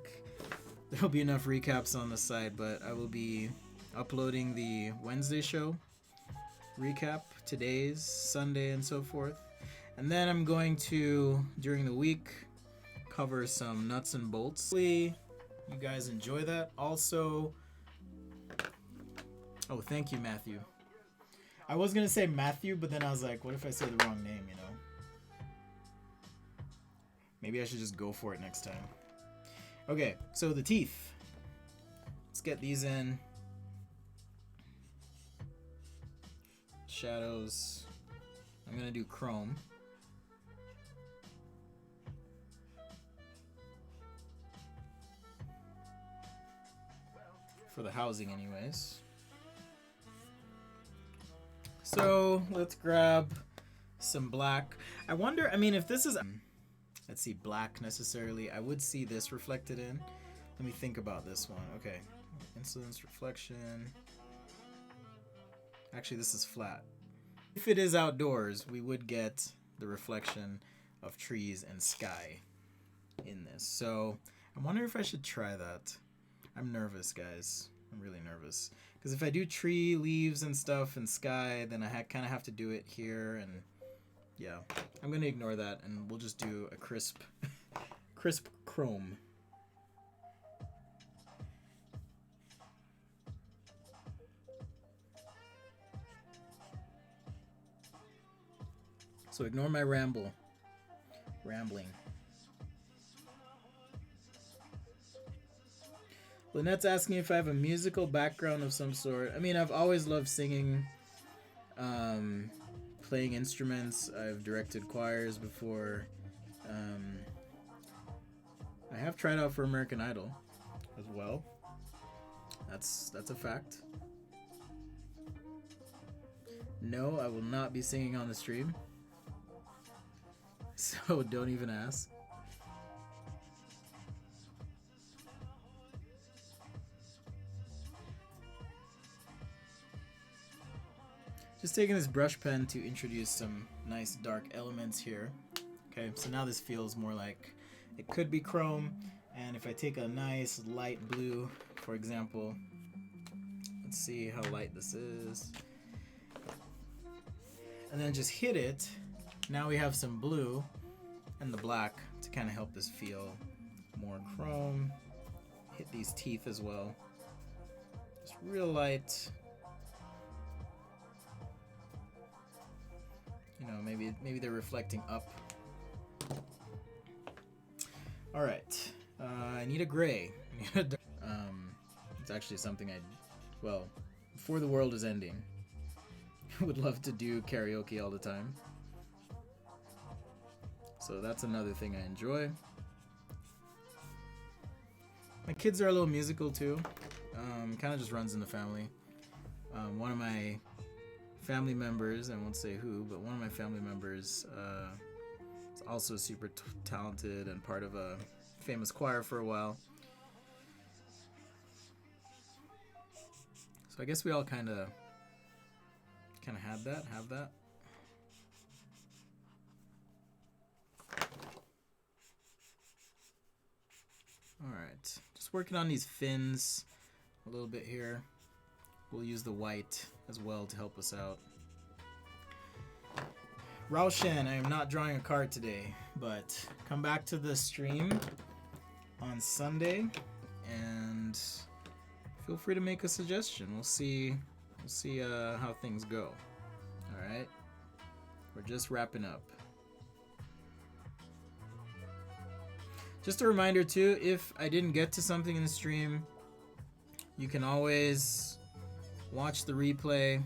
there'll be enough recaps on the side, but I will be uploading the Wednesday show recap, today's, Sunday, and so forth. And then I'm going to, during the week, cover some nuts and bolts. Hopefully you guys enjoy that. Also, oh, thank you, Matthew. I was going to say Matthew, but then I was like, what if I say the wrong name, you know? Maybe I should just go for it next time. Okay, so the teeth. Let's get these in. Shadows. I'm going to do chrome. For the housing anyways. So let's grab some black. I wonder, I mean, if this is, let's see, black necessarily, I would see this reflected in. Let me think about this one. Okay, incidence, reflection. Actually, this is flat. If it is outdoors, we would get the reflection of trees and sky in this. So I wonder if I should try that. I'm nervous, guys. I'm really nervous. Because if I do tree, leaves, and stuff, and sky, then I kind of have to do it here, and yeah. I'm going to ignore that, and we'll just do a crisp chrome. So ignore my rambling. Lynette's asking if I have a musical background of some sort. I mean, I've always loved singing, playing instruments. I've directed choirs before. I have tried out for American Idol as well. That's a fact. No, I will not be singing on the stream. So don't even ask. Just taking this brush pen to introduce some nice dark elements here. Okay, so now this feels more like it could be chrome, and if I take a nice light blue, for example, let's see how light this is, and then just hit it, now we have some blue and the black to kind of help this feel more chrome. Hit these teeth as well. Just real light. You know, maybe they're reflecting up. All right, I need a gray. It's actually something well, before the world is ending, I would love to do karaoke all the time. So that's another thing I enjoy. My kids are a little musical too. Kind of just runs in the family. One of my family members, I won't say who, but one of my family members is also super talented and part of a famous choir for a while. So I guess we all kind of have that. All right, just working on these fins a little bit here. We'll use the white as well to help us out. Raoshan, I am not drawing a card today, but come back to the stream on Sunday and feel free to make a suggestion. We'll see how things go. All right, we're just wrapping up. Just a reminder too, if I didn't get to something in the stream, you can always watch the replay.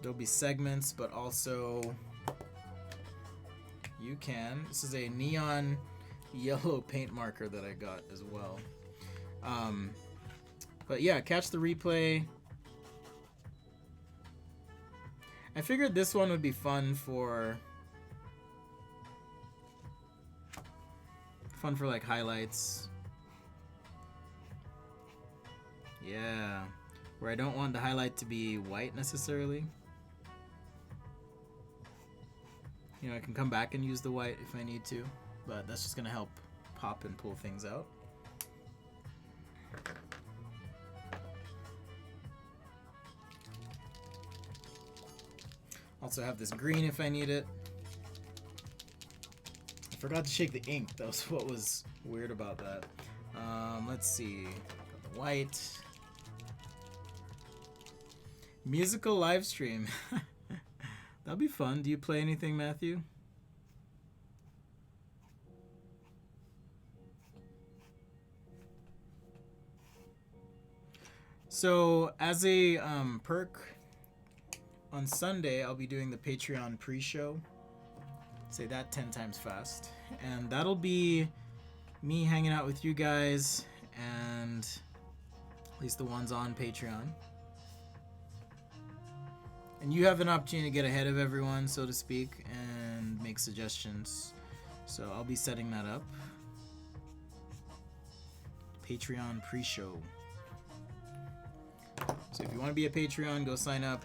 There'll be segments, but also you can. This is a neon yellow paint marker that I got as well. But yeah, catch the replay. I figured this one would be fun for like highlights. Yeah, where I don't want the highlight to be white necessarily. You know, I can come back and use the white if I need to, but that's just gonna help pop and pull things out. Also have this green if I need it. I forgot to shake the ink. That was what was weird about that. Let's see. Got the white. Musical live stream. That'll be fun. Do you play anything, Matthew? So as a perk, on Sunday I'll be doing the Patreon pre-show. Say that 10 times fast. And that'll be me hanging out with you guys, and at least the ones on Patreon. And you have an opportunity to get ahead of everyone, so to speak, and make suggestions. So I'll be setting that up. Patreon pre-show. So if you want to be a Patreon, go sign up.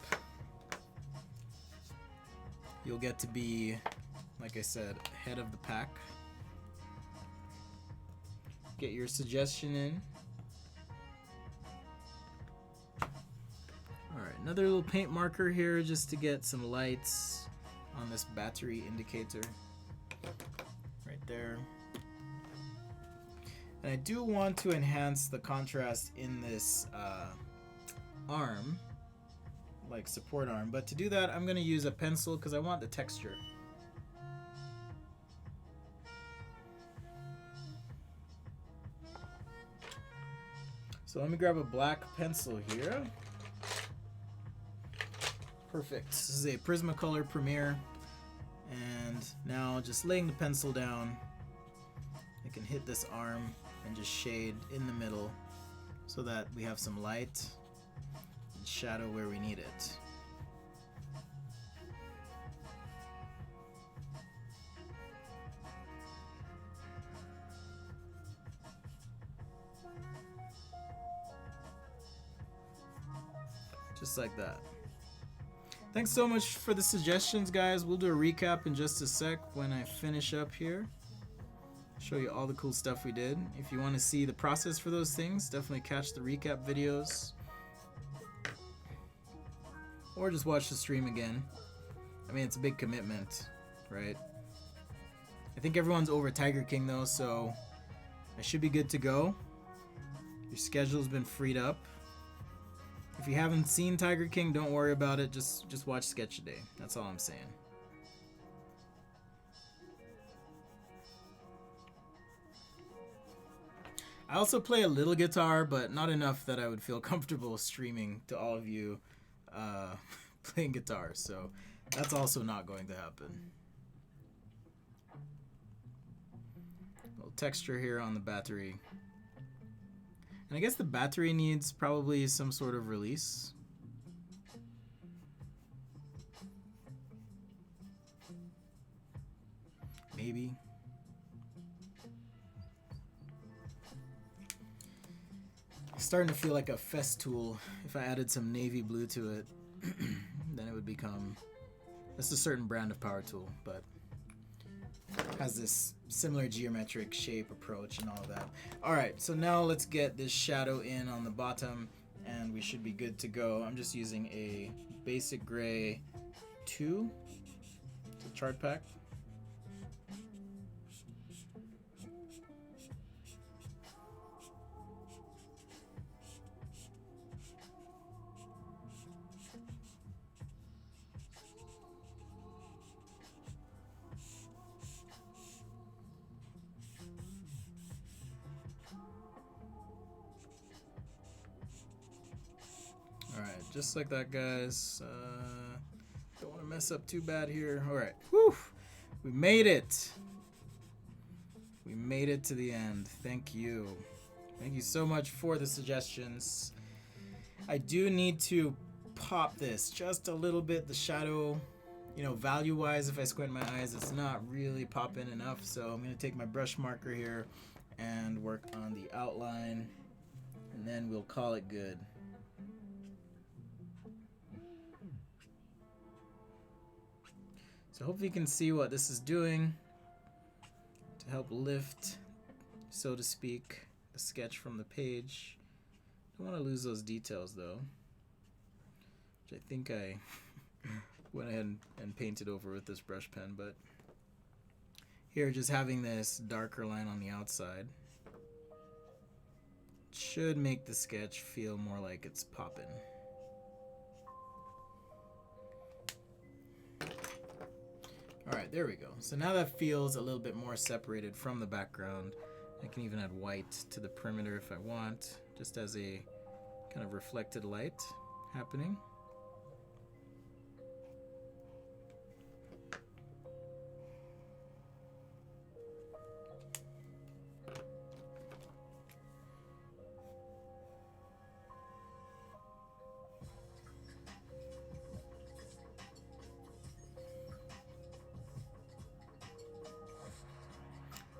You'll get to be, like I said, head of the pack. Get your suggestion in. Alright, another little paint marker here just to get some lights on this battery indicator. Right there. And I do want to enhance the contrast in this arm, like support arm, but to do that I'm going to use a pencil because I want the texture. So let me grab a black pencil here. Perfect. This is a Prismacolor Premier, and now just laying the pencil down, I can hit this arm and just shade in the middle so that we have some light and shadow where we need it. Just like that. Thanks so much for the suggestions, guys. We'll do a recap in just a sec when I finish up here. Show you all the cool stuff we did. If you want to see the process for those things, definitely catch the recap videos. Or just watch the stream again. I mean, it's a big commitment, right? I think everyone's over Tiger King though, so I should be good to go. Your schedule's been freed up. If you haven't seen Tiger King, don't worry about it. Just watch Sketch a Day. That's all I'm saying. I also play a little guitar, but not enough that I would feel comfortable streaming to all of you playing guitar. So that's also not going to happen. A little texture here on the battery. And I guess the battery needs probably some sort of release. Maybe. It's starting to feel like a Festool. If I added some navy blue to it, then it would become... It's a certain brand of power tool, but has this similar geometric shape approach and all of that. Alright, so now let's get this shadow in on the bottom, and we should be good to go. I'm just using a basic gray 2. It's a chart pack. Alright, just like that, guys. Don't want to mess up too bad here. Alright, whew! We made it! We made it to the end. Thank you. Thank you so much for the suggestions. I do need to pop this just a little bit. The shadow, you know, value-wise, if I squint my eyes, it's not really popping enough. So I'm going to take my brush marker here and work on the outline, and then we'll call it good. So hopefully you can see what this is doing to help lift, so to speak, the sketch from the page. Don't want to lose those details though, which I think I went ahead and painted over with this brush pen, but here just having this darker line on the outside should make the sketch feel more like it's popping. Alright, there we go. So now that feels a little bit more separated from the background. I can even add white to the perimeter if I want, just as a kind of reflected light happening.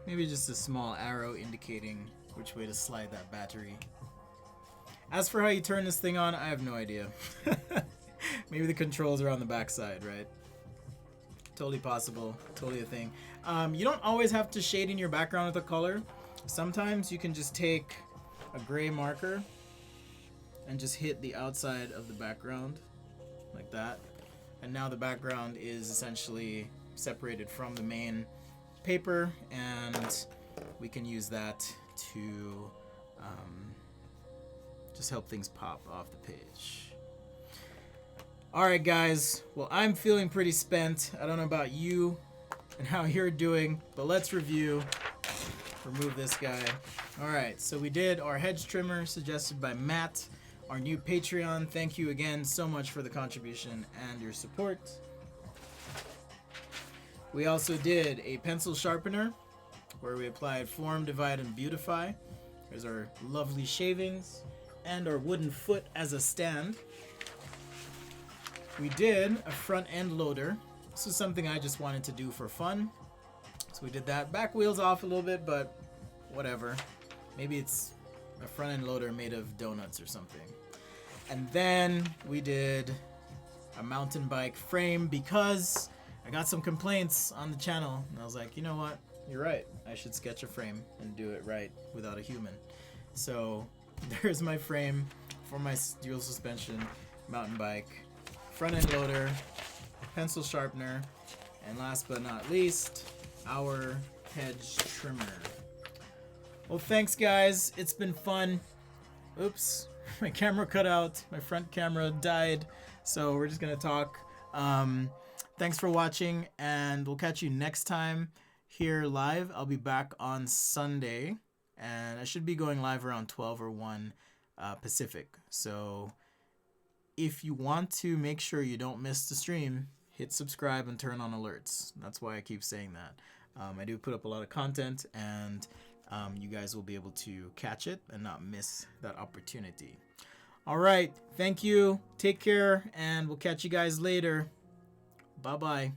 Maybe just a small arrow indicating which way to slide that battery. As for how you turn this thing on, I have no idea. Maybe the controls are on the back side, right? Totally possible, totally a thing. You don't always have to shade in your background with a color. Sometimes you can just take a gray marker and just hit the outside of the background like that. And now the background is essentially separated from the main paper, and we can use that to just help things pop off the page. Alright guys, well, I'm feeling pretty spent. I don't know about you and how you're doing, but let's review. Remove this guy. Alright, so we did our hedge trimmer suggested by Matt, our new Patreon. Thank you again so much for the contribution and your support. We also did a pencil sharpener where we applied form, divide, and beautify. There's our lovely shavings and our wooden foot as a stand. We did a front end loader. This was something I just wanted to do for fun. So we did that. Back wheels off a little bit, but whatever. Maybe it's a front end loader made of donuts or something. And then we did a mountain bike frame because I got some complaints on the channel, and I was like, you know what? You're right. I should sketch a frame and do it right without a human. So there's my frame for my dual suspension mountain bike, front end loader, pencil sharpener, and last but not least, our hedge trimmer. Well, thanks guys. It's been fun. Oops, my camera cut out. My front camera died. So we're just gonna talk. Thanks for watching, and we'll catch you next time here live. I'll be back on Sunday, and I should be going live around 12 or 1 Pacific. So if you want to make sure you don't miss the stream, hit subscribe and turn on alerts. That's why I keep saying that. I do put up a lot of content, and you guys will be able to catch it and not miss that opportunity. All right, thank you, take care, and we'll catch you guys later. Bye bye.